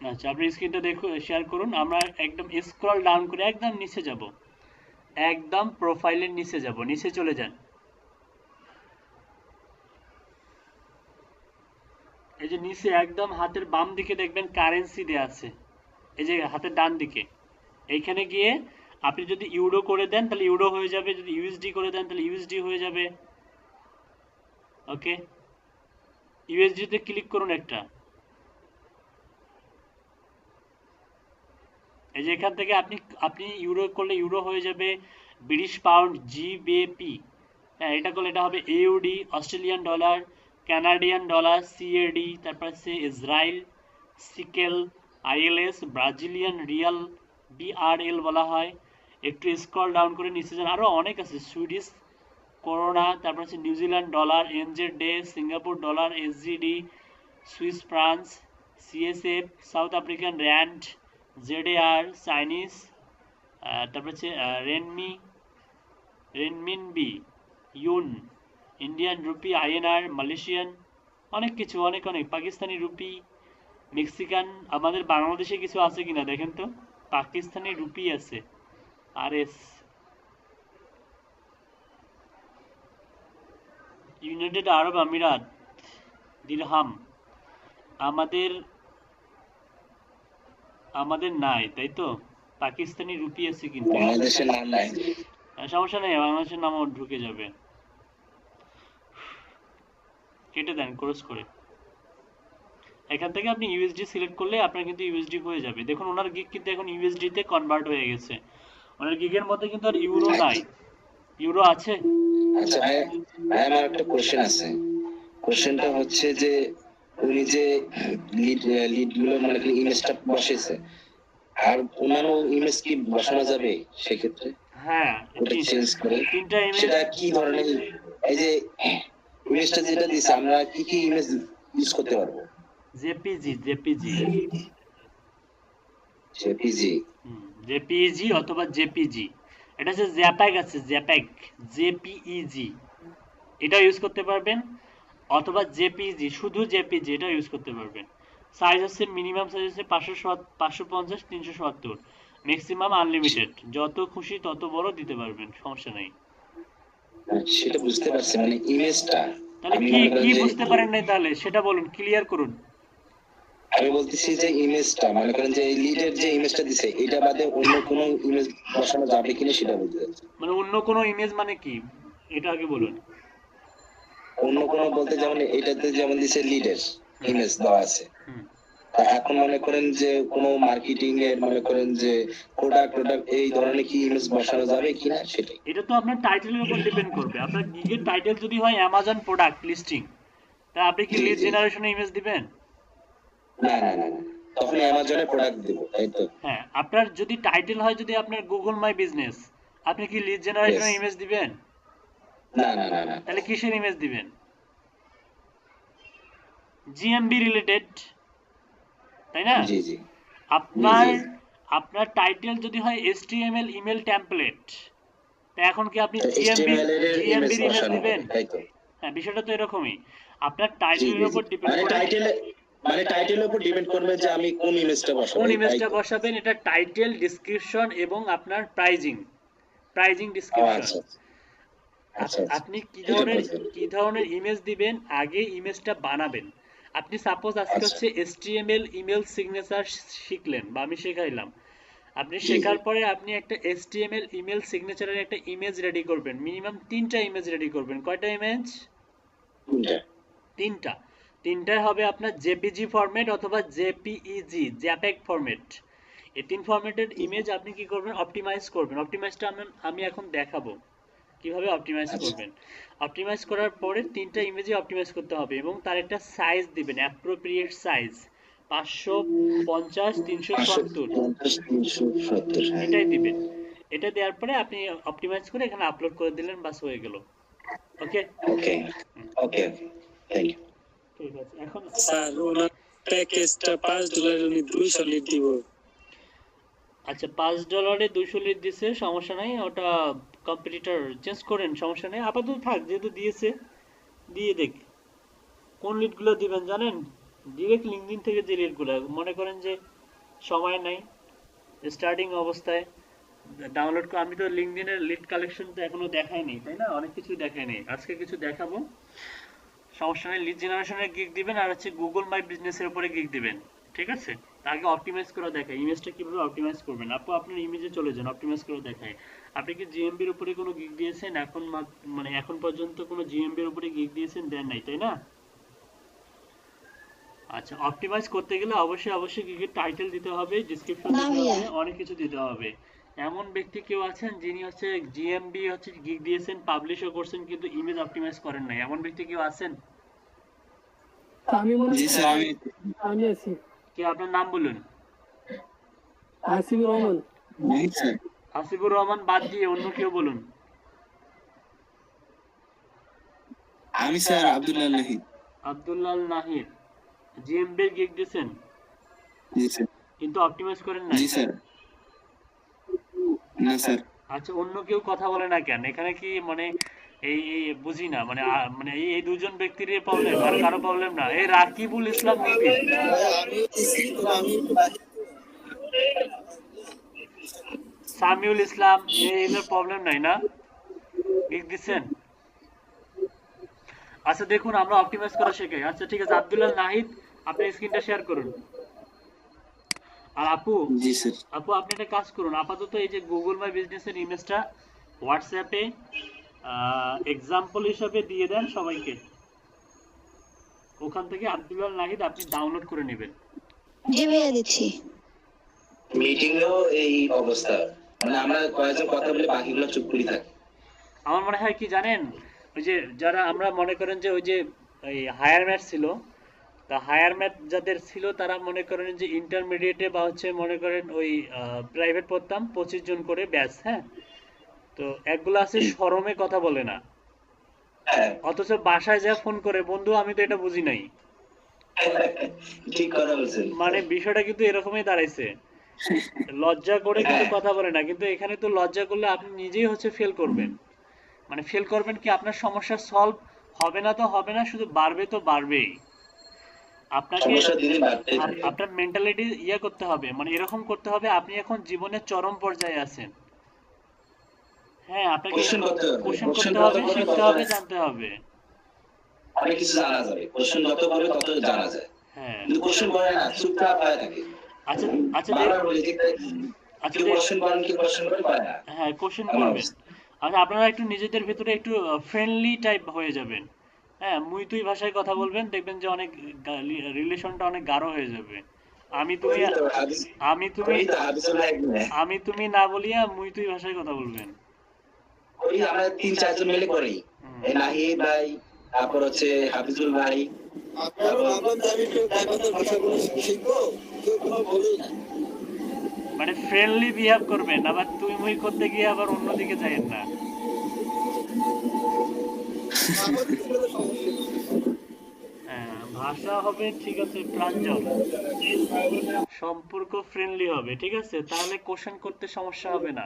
আচ্ছা আপনি স্ক্রিনটা দেখুন, শেয়ার করুন। আমরা একদম স্ক্রল ডাউন করে একদম নিচে যাব, একদম প্রোফাইলের নিচে যাব, নিচে চলে যান। এই যে নিচে একদম হাতের বাম দিকে দেখবেন কারেন্সি দেয়া আছে, এই যে হাতের ডান দিকে। এইখানে গিয়ে আপনি যদি ইউরো করে দেন তাহলে ইউরো হয়ে যাবে, যদি ইউএসডি করে দেন তাহলে ইউএসডি হয়ে যাবে। ওকে, ইউএসডি তে ক্লিক করুন একটা। এই যে এখান থেকে আপনি আপনি ইউরো করলে ইউরো হয়ে যাবে, ব্রিটিশ পাউন্ড জিবিপি, হ্যাঁ এটা করলে এটা হবে AUD, Australian dollar, Canadian dollar, CAD, তারপর হচ্ছে Israel shekel, ILS, Brazilian real, BRL বলা হয়। একটু স্ক্রল ডাউন করে নিচে যান, আরো অনেক আছে, সুইডিশ করোনা, তারপর হচ্ছে New Zealand dollar, NZ D, Singapore dollar, SGD, Swiss francs, CSF, South African rand, ZAR, Chinese, তারপর হচ্ছে renminbi, yuan, Indian rupee, INR, Malaysian, অনেক কিছু, অনেক অনেক, পাকিস্তানি রুপি, মেক্সিকান, আমাদের বাংলাদেশে কিছু আছে কিনা দেখেন তো, পাকিস্তানি রুপি আছে, RS, ইউনাইটেড আরব আমিরাত, দিরহাম, আমাদের আমাদের নাই, তাই তো, পাকিস্তানি রুপি আছে কিন্তু, বাংলাদেশের নাম নাই। সমস্যা নেই, বাংলাদেশের নামও ঢুকে যাবে, কেটে দেন ক্রস করে। এখান থেকে আপনি ইউএসডি সিলেক্ট করলে আপনার কিন্তু ইউএসডি হয়ে যাবে। দেখুন ওনার গিগ কিন্তু এখন ইউএসডি তে কনভার্ট হয়ে গেছে, ওনার গিগের মধ্যে কিন্তু আর ইউরো নাই। ইউরো আছে? আচ্ছা ভাই, আমার একটা কোশ্চেন আছে। কোশ্চেনটা হচ্ছে যে উনি যে লিড গুলো মানে ইমেজটা বসেছে, আর অন্যান্য ইমেজ কি বসানো যাবে সেক্ষেত্রে? হ্যাঁ, ওটা চেঞ্জ করে তিনটা ইমেজ। সেটা কি ধরনের, এই যে ইমেজটা যেটা দিছে আমরা কি কি ইমেজ ইউজ করতে পারবো? জেপিজি জেপিজি অথবা জেপিজি, এটা হচ্ছে জ্যাপেগ আছে, জ্যাপেগ, জেপিইজি, এটা ইউজ করতে পারবেন, অথবা জেপিজি, শুধু জেপিজি, এটা ইউজ করতে পারবেন। সাইজ হচ্ছে মিনিমাম সাইজ হচ্ছে 550 370, ম্যাক্সিমাম আনলিমিটেড, যত খুশি তত বড় দিতে পারবেন, সমস্যা নেই। সেটা বুঝতে পারছি, মানে ইমেজটা তাহলে কি বুঝতে পারেন নাই, তাহলে সেটা বলুন, ক্লিয়ার করুন। আমি বলতেছি যে ইমেজটা মনে করেন যে লিডের যে ইমেজটা দিছে এটা বাদে অন্য কোনো ইমেজ বসানো যাবে কিনা সেটা বলতে চাচ্ছি। মানে অন্য কোনো ইমেজ মানে কি, এটা আগে বলুন। অন্য কোনো বলতে যেমন এটাতে যেমন দিছে লিডের ইমেজ দেওয়া আছে, এখন মনে করেন যে কোনো মার্কেটিং এর মনে করেন যে প্রোডাক্ট এই ধরনের কি ইমেজ বসানো যাবে কিনা সেটাই। এটা তো আপনার টাইটেলের উপর ডিপেন্ড করবে। আপনার গিগের টাইটেল যদি হয় অ্যামাজন প্রোডাক্ট লিস্টিং, তা আপনি কি লিড জেনারেশনে ইমেজ দিবেন? না, তখন অ্যামাজনে প্রোডাক্ট দেব, তাই তো? হ্যাঁ, আপনার যদি টাইটেল হয় যদি আপনার গুগল মাই বিজনেস, আপনি কি লিড জেনারেশনে ইমেজ দিবেন? না। তাহলে কিসের ইমেজ দিবেন? জিএমবি রিলেটেড, তাই না? জি। আপনার টাইটেল যদি হয় HTML ইমেল টেমপ্লেট, তা এখন কি আপনি জিএমবি ইমেজ দিবেন? তাই তো? হ্যাঁ, বিষয়টা তো এরকমই। আপনার টাইটেলের উপর ডিপেন্ড করে, টাইটেলের উপর ডিপেন্ড করবে যে আমি কোন ইমেজটা বসাবেন। এটা টাইটেল, ডেসক্রিপশন এবং আপনার প্রাইজিং ডেসক্রিপশন। আচ্ছা। আপনি কি ধরনের ইমেজ দিবেন, আগে ইমেজটা বানাবেন। আপনি সাপোজ আজকে হচ্ছে HTML ইমেল সিগনেচার শিখলেন বা আমি শেখাইলাম, আপনি শেখার পরে আপনি একটা HTML ইমেল সিগনেচারের একটা ইমেজ রেডি করবেন, মিনিমাম 3টা ইমেজ রেডি করবেন। কয়টা ইমেজ? 3টায় হবে আপনার জেপিজি ফরম্যাট অথবা জেপিইজি, জ্যাপেগ ফরম্যাট। এই 3 ফরম্যাটের ইমেজ আপনি কি করবেন, অপটিমাইজ করবেন। অপটিমাইজটা আমি এখন দেখাবো কিভাবে অপটিমাইজ করবেন। অপটিমাইজ করার পরে 3টা ইমেজই অপটিমাইজ করতে হবে এবং তার একটা সাইজ দিবেন, অ্যাপ্রোপ্রিয়েট সাইজ 550 370, এটাই দিবেন। এটা দেওয়ার পরে আপনি অপটিমাইজ করে এখানে আপলোড করে দিলেন, বাস হয়ে গেল। ওকে, থ্যাংক ইউ। ঠিক আছে। এখন স্যার ওনার প্যাকেজটা $5 উনি 200 লিড দিব। আচ্ছা, $5 200 লিড দিছে, সমস্যা নাই, ওটা কম্পিটিটর চেঞ্জ করেন, সমস্যা নেই, আপাতত থাক, যেহেতু দিয়েছে দিয়ে দেখ। কোন লিডগুলো দিবেন জানেন? ডিরেক্ট লিঙ্কডিন থেকে যে লিডগুলো, মনে করেন যে সময় নাই, স্টার্টিং অবস্থায় ডাউনলোড করে, আমি তো লিঙ্কডিনের লিড কালেকশন তো এখনো দেখাইনি, তাই না? অনেক কিছু দেখাইনি, আজকে কিছু দেখাবো, সমস্যা নেই। লিড জেনারেশনের গিগ দিবেন আর হচ্ছে গুগল মাই বিজনেসের উপরে গিগ দিবেন, ঠিক আছে? আগে অপটিমাইজ করে দেখায় ইমেজটা কিভাবে অপটিমাইজ করবেন। আপনার ইমেজে চলে যান, অপটিমাইজ করে দেখায়। আপনি কি জিএমবির উপরে কোনো গিগ দিয়েছেন এখন, মানে এখন পর্যন্ত কোনো জিএমবির উপরে গিগ দিয়েছেন? দেন নাই, তাই না? আচ্ছা, অপটিমাইজ করতে গেলে অবশ্যই গিগের টাইটেল দিতে হবে, ডেসক্রিপশন দিতে হবে, অনেক কিছু দিতে হবে। এমন ব্যক্তি কেউ আছেন যিনি হচ্ছে জিএমবি হচ্ছে গিগ দিয়েছেন, পাবলিশও করছেন, কিন্তু ইমেজ অপটিমাইজ করেন নাই? এমন ব্যক্তি কেউ আছেন? আমি মনে জি স্যার, আমি আছি। কি আপনার নাম বলুন? হাসিবুর রহমান। নাহিদ স্যার। আসিফুর রহমান বাদ দিয়ে অন্য কেউ বলুন। আমি sir Abdullah Nahid. Abdullah Nahid GMB gig দিয়েছেন জি স্যার। কিন্তু অপটিমাইজ করেন নাই। জি স্যার। না স্যার। আচ্ছা অন্য কেউ কথা বলে না কেন এখানে কি মানে এই বুঝি না মানে মানে এই দুজন ব্যক্তির প্রবলেম আর কারো প্রবলেম না। এই রাকিবুল ইসলাম নিবিড় আমি দিছি, তবে আমি একটু বাইরে। সামিউল ইসলাম এদের প্রবলেম নাই না গিগ দিচ্ছেন। আচ্ছা দেখুন আমরা অপটিমাইজ করা শেখাই। আচ্ছা ঠিক আছে আব্দুল্লাহ নাহিদ আপনি স্ক্রিনটা শেয়ার করুন। আর আপু জি স্যার। আপু আপনি একটা কাজ করুন আপাতত এই যে গুগল মাই বিজনেসের ইমেজটা হোয়াটসঅ্যাপে এক্সাম্পল হিসাবে দিয়ে দেন সবাইকে। ওখান থেকে আব্দুল্লাহ নাহিদ আপনি ডাউনলোড করে নেবেন। জি ভাইয়া দিচ্ছি। মিটিং এও এই অবস্থা, মানে আমরা কয়েকজন কথা বলে বাকিগুলো চুপ করে থাকি। আমার মনে হয় কি জানেন ওই যে যারা আমরা মনে করেন যে ওই যে এই হায়ার ম্যাথ ছিল তা হায়ার ম্যাথ যাদের ছিল তারা মনে করেন যে ইন্টারমিডিয়েটে বা হচ্ছে মনে করেন ওই প্রাইভেট পড়তাম 25 জন করে ব্যাচ। হ্যাঁ তো একগুলো আছে শরমে কথা বলে না হ্যাঁ অথচ বাসায় যা ফোন করে বন্ধু আমি তো এটা বুঝি নাই। ঠিক কথা বলছেন। মানে বিষয়টা কিন্তু এরকমই দাঁড়াইছে লজ্জা করে কিন্তু কথা বলে না কিন্তু এখানে তো লজ্জা করলে আপনি নিজেই হচ্ছে ফেল করবেন। মানে ফেল করবেন কি আপনার সমস্যা সলভ হবে না তো হবে না শুধু বাড়বে তো বাড়বেই। আপনাকে সমস্যা দিনে বাড়তেই থাকে। আপনার মেন্টালিটি ইয়ে করতে হবে মানে এরকম করতে হবে আপনি এখন জীবনের চরম পর্যায়ে আছেন। হ্যাঁ আপনাকে কোশ্চেন করতে হবে, কোশ্চেন কোশ্চেন করতে যত হবে করবে শিখতে তত হবে জানতে হবে। অনেক কিছু জানা যাবে, কোশ্চেন যত করবে তত জানা যায়। হ্যাঁ কিন্তু কোশ্চেন করে না, চুপচাপ হয়ে থাকে। আচ্ছা আচ্ছা বারবার বলি যে আচ্ছা কেউ কোশ্চেন করেন, কেউ কোশ্চেন করে পারে না। হ্যাঁ কোশ্চেন এমন করবেন। অবস্থা। আচ্ছা আপনারা একটু নিজেদের ভিতরে একটু ফ্রেন্ডলি টাইপ হয়ে যাবেন। হ্যাঁ মুই তুই ভাষায় কথা বলবেন দেখবেন যে অনেক রিলেশনটা অনেক গাঢ় হয়ে যাবে। আমি তুমি ওই তো হাদিস, আমি তুমি ওই তো হাদিসুল লাইক না। আমি তুমি না বলিয়া মুই তুই ভাষায় কথা বলবেন। ওই আমরা 3-4 জন মিলে করি। এই নাহিদ ভাই, তারপর হচ্ছে হাফিজুল ভাই। আপনারা ভাববেন যে আমি একটু গাইবান্ধার ভাষাগুলো শিখবো, কেউ কোনো বলেই না। মানে ফ্রেন্ডলি বিহেভ করবেন আবার তুই মুই করতে গিয়ে আবার অন্যদিকে যাইয়েন না। আমাদের কোনো সমস্যা নেই। হ্যাঁ ভাষা হবে ঠিক আছে প্রাঞ্জল সম্পর্ক ফ্রেন্ডলি হবে ঠিক আছে তাহলে কোশ্চেন করতে সমস্যা হবে না।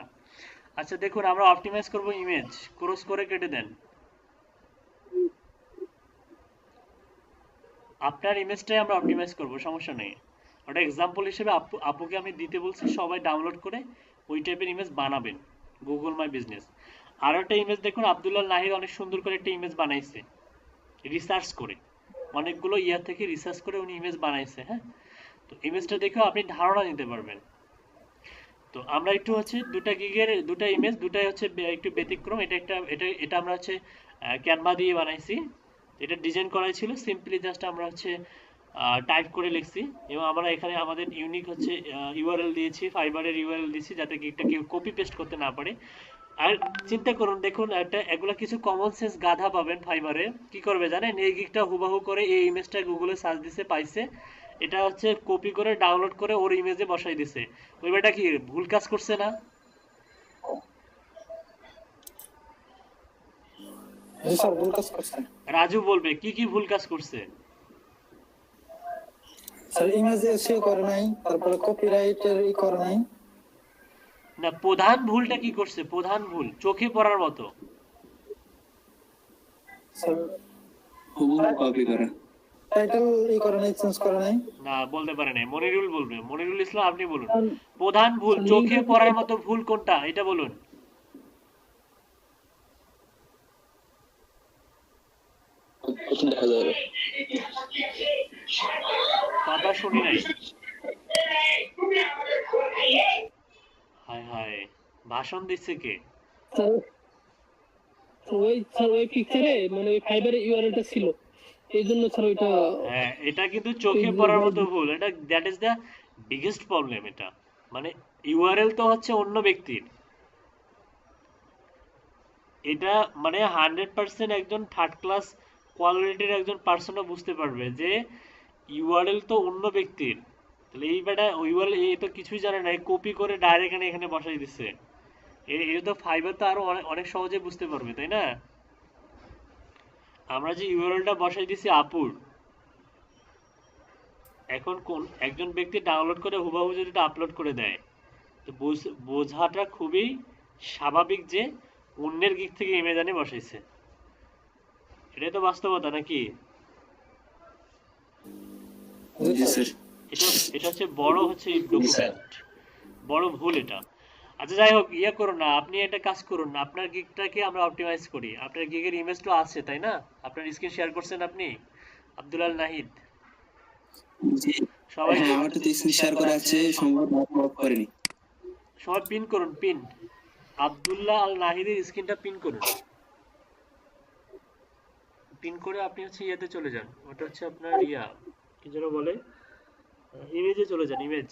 আচ্ছা দেখুন আমরা অপটিমাইজ করব ইমেজ ক্রস করে কেটে দেন। আপনার ইমেজটাই আমরা অপটিমাইজ করব সমস্যা নেই। ওটা এক্সাম্পল হিসেবে আপুকে আমি দিতে বলছি সবাই ডাউনলোড করে ওই টাইপের ইমেজ বানাবেন গুগল মাই বিজনেস। আর একটা ইমেজ দেখুন আব্দুল্লাহ নাহিদ অনেক সুন্দর করে একটা ইমেজ বানাইছে রিসার্চ করে অনেকগুলো ইয়ার থেকে রিসার্চ করে উনি ইমেজ বানাইছে। হ্যাঁ তো ইমেজটা দেখেও আপনি ধারণা নিতে পারবেন। তো আমরা একটু হচ্ছে দুটা গিগের দুটা ইমেজ দুটাই হচ্ছে একটু ব্যতিক্রম। এটা আমরা হচ্ছে ক্যানভা দিয়ে বানাইছি। এটা ডিজাইন করাই ছিল সিম্পলি জাস্ট আমরা হচ্ছে টাইপ করে লিখছি এবং আমরা এখানে আমাদের ইউনিক হচ্ছে ইউআরএল দিয়েছি ফাইবারের ইউআরএল দিয়েছি যাতে গিগটা কেউ কপি পেস্ট করতে না পারে। আর চিন্তা করুন দেখুন এগুলা কিছু কমন সেন্স গাধা পাবেন ফাইবারে কি করবে জানেন এই গিগটা হুবাহু করে এই ইমেজটা গুগলে সার্চ দিছে পাইছে এটা হচ্ছে কপি করে ডাউনলোড করে ওর ইমেজে বসাই দিছে। ওই বেটা কি ভুল কাজ করছে না? জি স্যার, ভুল কাজ করছেন। রাজু বলবে কি কি ভুল কাজ করছে। স্যার ইমেজে সে করে নাই, তারপরে কপিরাইটের ই করে নাই। না প্রধান ভুলটা কি করছে প্রধান ভুল চোখে পড়ার মতো স্যার হুবহু কপি করা। টাইটেল ই করে নাই, চেঞ্জ করে নাই। না বলতে পারে নাই মনিরুল বলবে মনিরুল ইসলাম আপনি বলুন প্রধান ভুল চোখে পড়ার মতো ভুল কোনটা এটা বলুন। প্রথম দেখা যাবে কথা শুনি নাই। হায় হায় ভাষণ দিচ্ছে কে? স্যার ওই পিকচারে মানে ওই ফাইবারের ইউআরএলটা ছিল এই জন্য স্যার ওইটা। হ্যাঁ এটা কিন্তু চোখে পড়ার মতো ভুল এটা that is the biggest problem. এটা মানে ইউআরএল তো হচ্ছে অন্য ব্যক্তির এটা মানে 100% একজন থার্ড ক্লাস কোয়ালিটির একজন পার্সনও বুঝতে পারবে যে ইউআরএল তো অন্য ব্যক্তির তাহলে এই বেটা ওই বলে এই তো কিছুই জানে না, কপি করে ডাইরেক্ট এখানে বসাই দিচ্ছে। এটা তো ফাইবার তো আরো অনেক অনেক সহজে বুঝতে পারবে, তাই না? আমরা যে ইউআরএলটা বসাই দিছি আপুর, এখন কোন একজন ব্যক্তি ডাউনলোড করে হুবহু যদি এটা আপলোড করে দেয়, তো বোঝাটা খুবই স্বাভাবিক যে অন্যের দিক থেকে ইমেজ আনে বসাইছে। এটাই তো বাস্তবতা, নাকি? জি স্যার। এটা এটা হচ্ছে বড় হচ্ছে ডকুমেন্ট, বড় ভুল এটা। আচ্ছা যাই হোক, ইয়ে করুন না, আপনি একটা কাজ করুন না, আপনার গিগটাকে আমরা অপটিমাইজ করি। আপনার গিগের ইমেজ তো আছে, তাই না? আপনার স্ক্রিন শেয়ার করছেন আপনি, আব্দুল আল নাহিদ। জি সবাই হ্যাঁ, আমার তো স্ক্রিন শেয়ার করা আছে, সম্ভবত অফ করেনি। সবাই পিন করুন, পিন আব্দুল্লাহ আল নাহিদের স্ক্রিনটা পিন করুন। পিন করে আপনি হচ্ছে ইয়েতে চলে যান, ওটা হচ্ছে আপনার ইয়া কি যেন বলে, ইমেজে চলে যান, ইমেজ।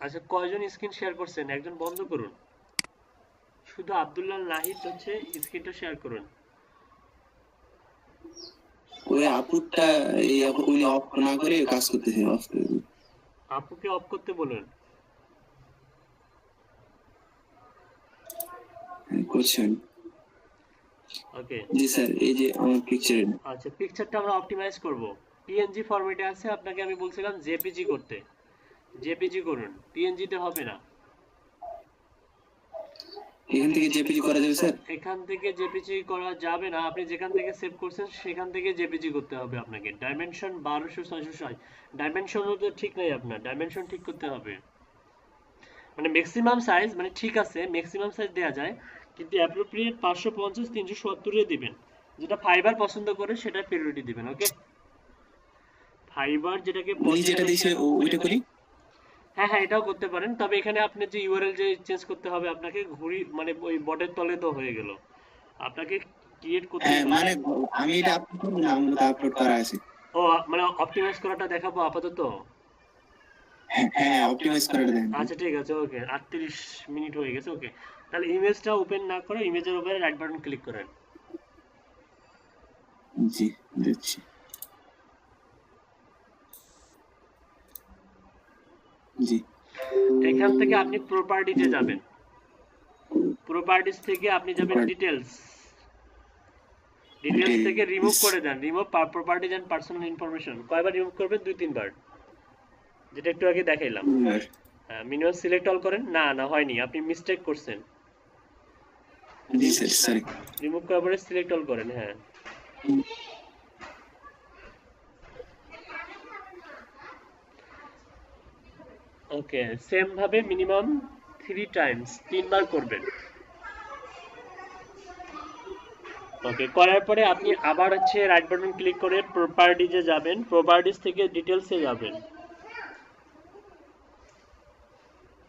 আচ্ছা কয়জন স্ক্রিন শেয়ার করছেন? একজন বন্ধ করুন, শুধু আব্দুল্লাহ আল নাহিদ হচ্ছে স্ক্রিনটা শেয়ার করুন। ওই আপুরটা উনি অফ না করে কাজ করতেছেন, অফ করে দিন। আপুকে অফ করতে বলুন। করছেন? ওকে জি স্যার, এই যে আমার পিকচার। আচ্ছা পিকচারটা আমরা অপটিমাইজ করব। পিএনজি ফরম্যাটে আছে, আপনাকে আমি বলছিলাম জেপিজি করতে, জেপিজি করুন, পিএনজি তে হবে না। এখান থেকে জেপিজি করা যাবে স্যার? এখান থেকে জেপিজি করা যাবে না, আপনি যেখান থেকে সেভ করছেন সেখান থেকে জেপিজি করতে হবে আপনাকে। ডাইমেনশন 1200 ডাইমেনশন তো ঠিক নাই, আপনার ডাইমেনশন ঠিক করতে হবে। মানে ম্যাক্সিমাম সাইজ মানে ঠিক আছে, ম্যাক্সিমাম সাইজ দেয়া যায়, কিন্তু অ্যাপ্রোপ্রিয়েট 550 370 এ দিবেন। যেটা ফাইবার পছন্দ করে সেটা প্রায়োরিটি দিবেন। ওকে, ফাইবার যেটাকে উনি যেটা দিয়েছে ওইটা করি। হ্যাঁ হ্যাঁ এটাও করতে পারেন, তবে এখানে আপনি যে ইউআরএল যে চেঞ্জ করতে হবে আপনাকে, ঘুরি মানে ওই বটের তলে তো হয়ে গেল, আপনাকে ক্রিয়েট করতে হ্যাঁ হবে। মানে আমি এটা আপলোড করব না, আমার তো আপলোড করা আছে। ও মানে অপটিমাইজ করাটা দেখাবো আপাতত। হ্যাঁ অপটিমাইজ করাটা দেন। আচ্ছা ঠিক আছে, ওকে 38 মিনিট হয়ে গেছে। ওকে, তাহলে ইমেজটা ওপেন না করে ইমেজের উপরে রাইট বাটন ক্লিক করেন। জি দিচ্ছি। জি এখান থেকে আপনি প্রপার্টিতে যাবেন, প্রপার্টিস থেকে আপনি যাবেন ডিটেলস, ডিটেলস থেকে রিমুভ করে দেন, remove properties and personal information. কয়বার রিমুভ করবেন? 2-3 বার, যেটা একটু আগে দেখাইলাম। হ্যাঁ মিনিমাম সিলেক্ট অল করেন। না না হয়নি, আপনি মিস্টেক করছেন। জি স্যার সরি। রিমুভ করার পরে সিলেক্ট অল করেন। হ্যাঁ ওকে, সেম ভাবে মিনিমাম 3 টাইমস, 3 বার করবেন। ওকে, করার পরে আপনি আবার হচ্ছে রাইট বাটন ক্লিক করে প্রপার্টিজে যাবেন, প্রপার্টিজ থেকে ডিটেলসে যাবেন,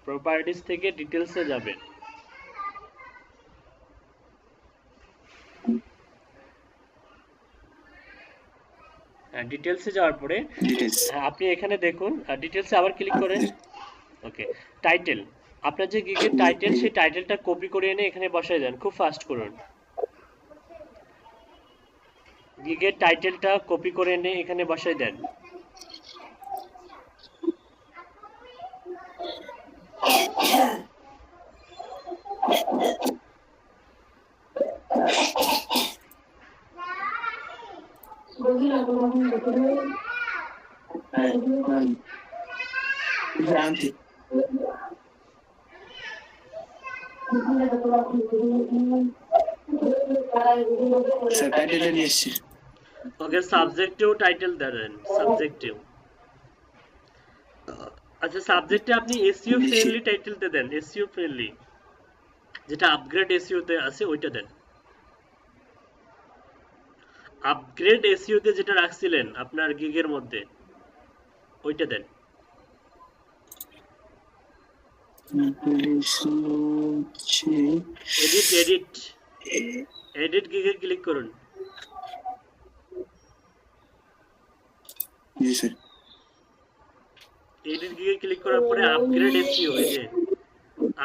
প্রপার্টিজ থেকে ডিটেলসে যাবেন। হ্যাঁ ডিটেলসে যাওয়ার পরে আপনি এখানে দেখুন, ডিটেলসে আবার ক্লিক করেন। ওকে, টাইটেল, আপনার যে গিগের টাইটেল সেই টাইটেলটা কপি করে এনে এখানে বসায় দেন, খুব ফাস্ট করুন। গিগের টাইটেলটা কপি করে এনে এখানে বসায় দেন। স্যার টাইটেলটা নিয়ে এসেছি। ওকে, সাবজেক্টেও টাইটেল দেন, সাবজেক্টেও। আচ্ছা সাবজেক্টে আপনি এসইও ফ্রেন্ডলি টাইটেলতে দেন, এসইও ফ্রেন্ডলি, যেটা আপগ্রেড এসইও তে আছে ওইটা দেন। আপগ্রেড এসইও তে যেটা রাখছিলেন আপনার গিগের মধ্যে ওইটা দেন। এডিট এডিট এডিট গিগে ক্লিক করুন। জি স্যার। এডিট গিগে ক্লিক করার পরে আপগ্রেড এসইও, এই যে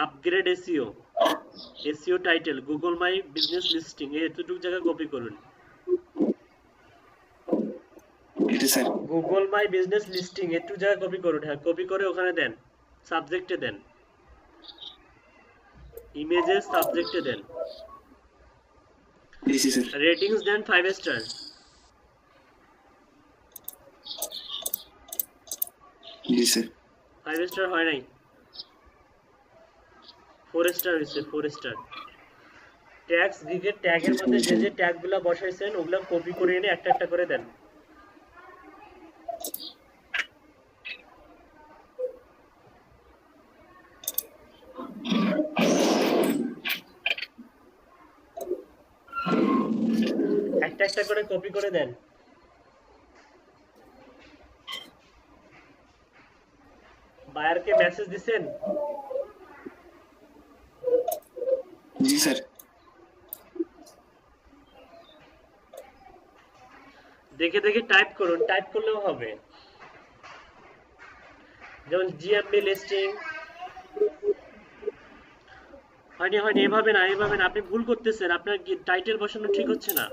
upgrade SEO, SEO title Google my business listing, এই এতটুকু জায়গা কপি করুন। এটা sir Google my business listing একটু জায়গা কপি করুন, হ্যাঁ কপি করে ওখানে দেন, সাবজেক্টে দেন, ইমেজের সাবজেক্টে দেন, দিছি স্যার রেটিংস দেন 5 স্টার, জি স্যার 5 স্টার হয় নাই, 4 স্টার হয়েছে, 4 স্টার। ট্যাগস দিকে ট্যাগের মধ্যে যে যে ট্যাগগুলো বসাইছেন ওগুলো কপি করে এনে একটা একটা করে দেন। একটা একটা করে কপি করে দেন। বায়ারকে মেসেজ দিছেন? জি স্যার দেখে দেখে টাইপ করুন, টাইপ করলেও হবে। যেমন জিএমবি লিস্টিং হয়নি হয়নি, এভাবে না এভাবে না, আপনি ভুল করতেছেন, আপনার টাইটেল বসানো ঠিক হচ্ছে না।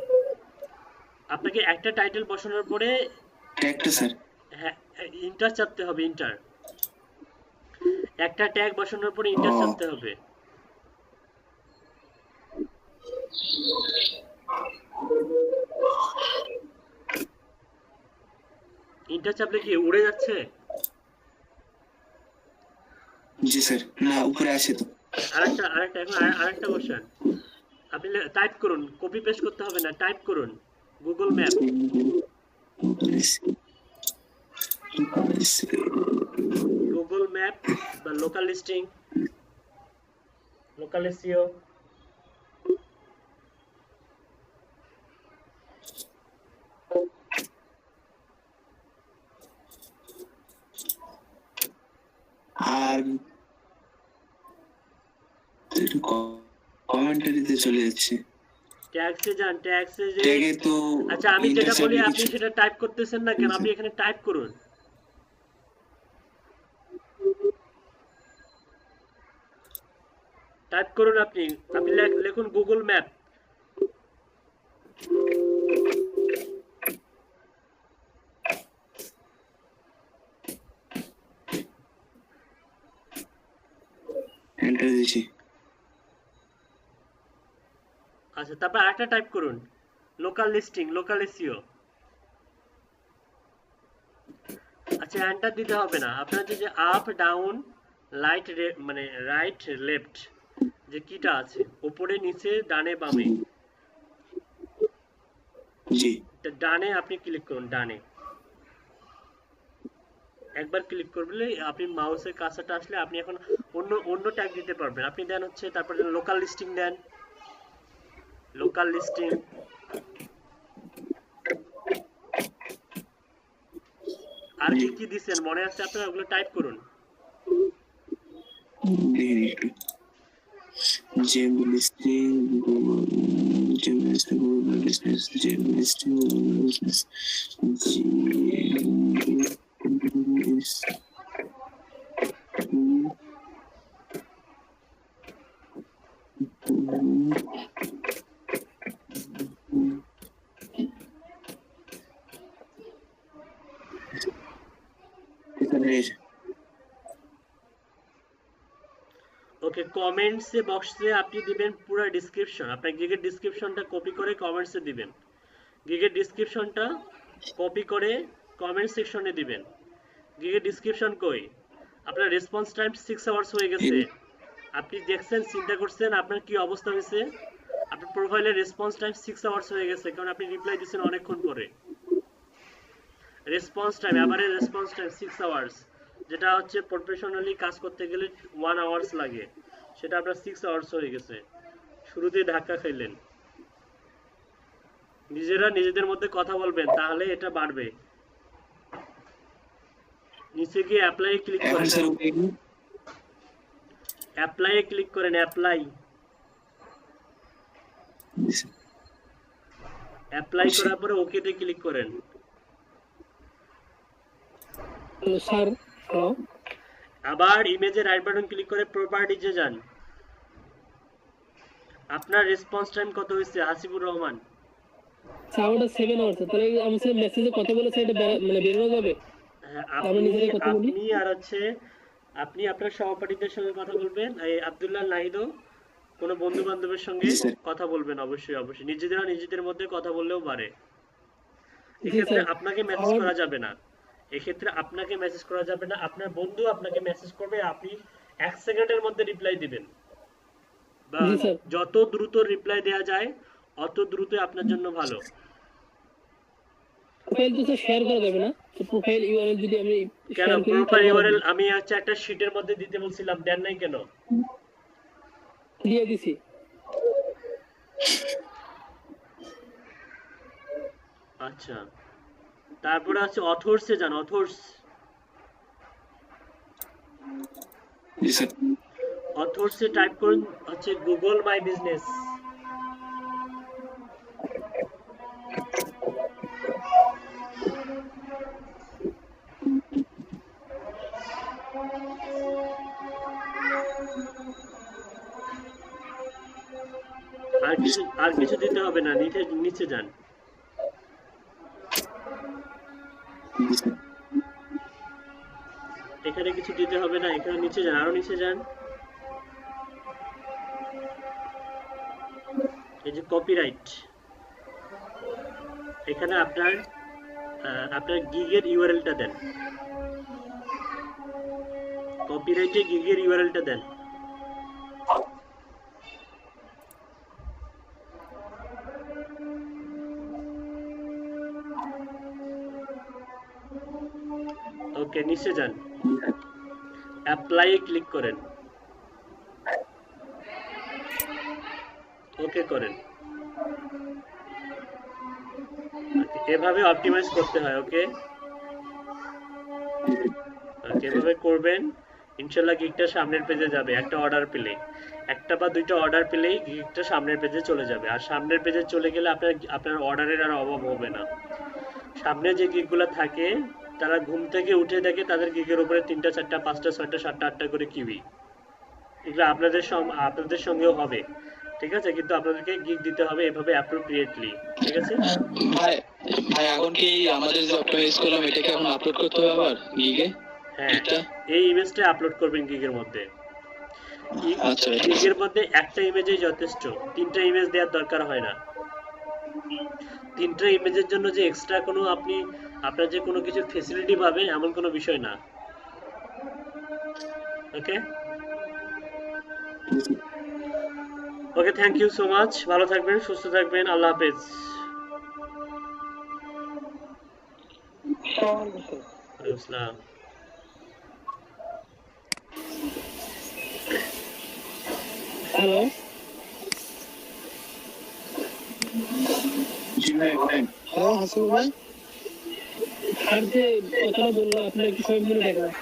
আপনাকে একটা টাইটেল বসানোর পরে ট্যাগটা স্যার হ্যাঁ ইন্টার চাপতে হবে, ইন্টার, একটা ট্যাগ বসানোর পরে ইন্টার চাপতে হবে। ইন্টার চাপলে কি উড়ে যাচ্ছে? জি স্যার না উপরে আসে তো আরেকটা এখন আরেকটা বসান। আপনি টাইপ করুন, কপি পেস্ট করতে হবে না, টাইপ করুন গুগল ম্যাপ, গুগল ম্যাপ বা লোকাল লিস্টিং, লোকাল এসইও, আর একটু কমেন্টারিতে চলে যাচ্ছে ট্যাগসে যান, ট্যাগসে যে ট্যাগে তো আচ্ছা আমি যেটা বলি intercept আপনি কিছু- সেটা টাইপ করতেছেন না কেন? আপনি এখানে টাইপ করুন, টাইপ করুন, আপনি আপনি লিখুন গুগল ম্যাপ, এন্টার দিছি আচ্ছা তারপর আরেকটা টাইপ করুন লোকাল লিস্টিং, লোকাল এসইও। আচ্ছা এন্টার দিতে হবে না, আপনার যে আপ ডাউন লাইট মানে রাইট লেফট যে কিটা আছে উপরে নিচে ডানে বামে, জি ডানে আপনি ক্লিক করুন, ডানে একবার ক্লিক করলে আপনি মাউসের কাছাটা আসলে আপনি এখন অন্য অন্য ট্যাগ দিতে পারবেন। আপনি দেন হচ্ছে তারপরে লোকাল লিস্টিং দেন, লোকাল লিস্টিং, আর কি কি দিচ্ছেন মনে আছে আপনারা, ওগুলো টাইপ করুন। দেখি একটু জেম লিস্টিং জেম লিস্টিং গুগল বিজনেস জেম লিস্টিং গুগল বিজনেস ওকে কমেন্টসে বক্সে আপনি দিবেন পুরো ডেসক্রিপশন, আপনার গিগের ডেসক্রিপশনটা কপি করে কমেন্টসে দিবেন, গিগের ডেসক্রিপশনটা কপি করে কমেন্ট সেকশনে দিবেন। গিগের ডেসক্রিপশন কই? আপনার রেসপন্স টাইম 6 আওয়ার্স হয়ে গেছে, আপনি দেখছেন চিন্তা করছেন আপনার কি অবস্থা হয়েছে, আপনার প্রোফাইলের রেসপন্স টাইম 6 আওয়ার্স হয়ে গেছে, কারণ আপনি রিপ্লাই দিচ্ছেন অনেকক্ষণ পরে। Response time average response time 6 hours, যেটা হচ্ছে প্রফেশনালি কাজ করতে গেলে 1 আওয়ার্স লাগে, সেটা আপনার 6 আওয়ার্স হয়ে গেছে। শুরুতেই ধাক্কা খাইলেন। নিজেরা নিজেদের মধ্যে কথা বলবেন, তাহলে এটা বাড়বে। নিচে গিয়ে অ্যাপ্লাই ক্লিক এখন করেন, স্যার অ্যাপ্লাই ক্লিক করেন, অ্যাপ্লাই, অ্যাপ্লাই করার পরে ওকেতে ক্লিক করেন। স্যার হ্যালো আবার ইমেজে রাইট বাটন ক্লিক করে প্রপার্টিজে যান। আপনার রেসপন্স টাইম কত হয়েছে হাসিবুর রহমান? সাউন্ডটা 7 আওয়ার্স, তাহলে আমার সাথে মেসেজে কথা বলে সেটা মানে বেরোনো যাবে। হ্যাঁ, আমি নিজেই কথা বলি। আপনি আর হচ্ছে আপনি আপনার সহপাঠীদের সঙ্গে কথা বলবেন, এই আব্দুল্লাহ নাহিদও কোনো বন্ধু বান্ধবের সঙ্গে জি স্যার। কথা বলবেন, অবশ্যই অবশ্যই নিজেরা নিজেদের মধ্যে কথা বললেও পারে। জি এক্ষেত্রে স্যার। আপনাকে মেসেজ করা যাবে না, এক্ষেত্রে আপনাকে মেসেজ করা যাবে না, আপনার বন্ধু আপনাকে মেসেজ করবে, আপনি 1 সেকেন্ডের মধ্যে রিপ্লাই দিবেন, বা জি স্যার। যত দ্রুত রিপ্লাই দেওয়া যায় অত দ্রুতই আপনার জন্য ভালো। প্রোফাইল তো স্যার শেয়ার করা যাবে না, তো প্রোফাইল ইউআরএল যদি আমি কেন শেয়ার করি প্রোফাইল ইউআরএল আমি হচ্ছে একটা শীটের মধ্যে দিতে বলছিলাম, দেন নাই কেন? দিয়ে দিছি। আচ্ছা, তারপরে আছে অথর্সে যান, অথর্স, জি স্যার। অথর্সে টাইপ করুন হচ্ছে গুগল মাই বিজনেস। আর কিছু দিতে হবে না, নিচে যান। এখানে কিছু দিতে হবে না, এখানে নিচে যান, আরো নিচে যান। এই যে কপিরাইট, এখানে আপনার গিগের ইউআরএলটা দেন, কপিরাইটে গিগের ইউআরএলটা দেন। ওকে, নিচে যান, অ্যাপ্লাই ক্লিক করেন, ওকে করেন। এভাবে অপটিমাইজ করতে হয়। ওকে, এভাবে করবেন, ইনশাআল্লাহ গিগটা সামনের পেজে যাবে। একটা অর্ডার পেলে, একটা বা দুইটা অর্ডার পেলেই গিগটা সামনের পেজে চলে যাবে, আর সামনের পেজে চলে গেলে আপনার অর্ডারের আর অভাব হবে না। সামনে যে গিগগুলো থাকে তারা ঘুম থেকে উঠে দেখে তাদের গিগের উপরে 3টা 4টা 5টা 6টা 7টা 8টা করে কিউই, এগুলো আপনাদের সঙ্গেও হবে, ঠিক আছে? কিন্তু আপনাদেরকে গিগ দিতে হবে এভাবে অ্যাপ্রোপ্রিয়েটলি, ঠিক আছে? ভাই ভাই এখন কি আমাদের যে অপটিমাইজ করলাম এটাকে এখন আপলোড করতে হবে আবার গিগে? হ্যাঁ, এই ইমেজটা আপলোড করবেন গিগের মধ্যে। আচ্ছা, গিগের মধ্যে একটা ইমেজই যথেষ্ট, 3টা ইমেজ দেওয়ার দরকার হয় না। 3টা ইমেজের জন্য যে এক্সট্রা কোনো আপনার যে কোনো কিছু ফেসিলিটি পাবেন এমন কোনো বিষয় না। ওকে ওকে, থ্যাংক ইউ সো মাচ, ভালো থাকবেন, সুস্থ থাকবেন, আল্লাহ হাফেজ। ওয়ালাইকুম আসসালাম। হ্যালো, জি ভাই বলেন। হ্যাঁ হাসিবুল ভাই, আর যে কথাটা বললো আপনার একটু সময় মনে রাখবেন।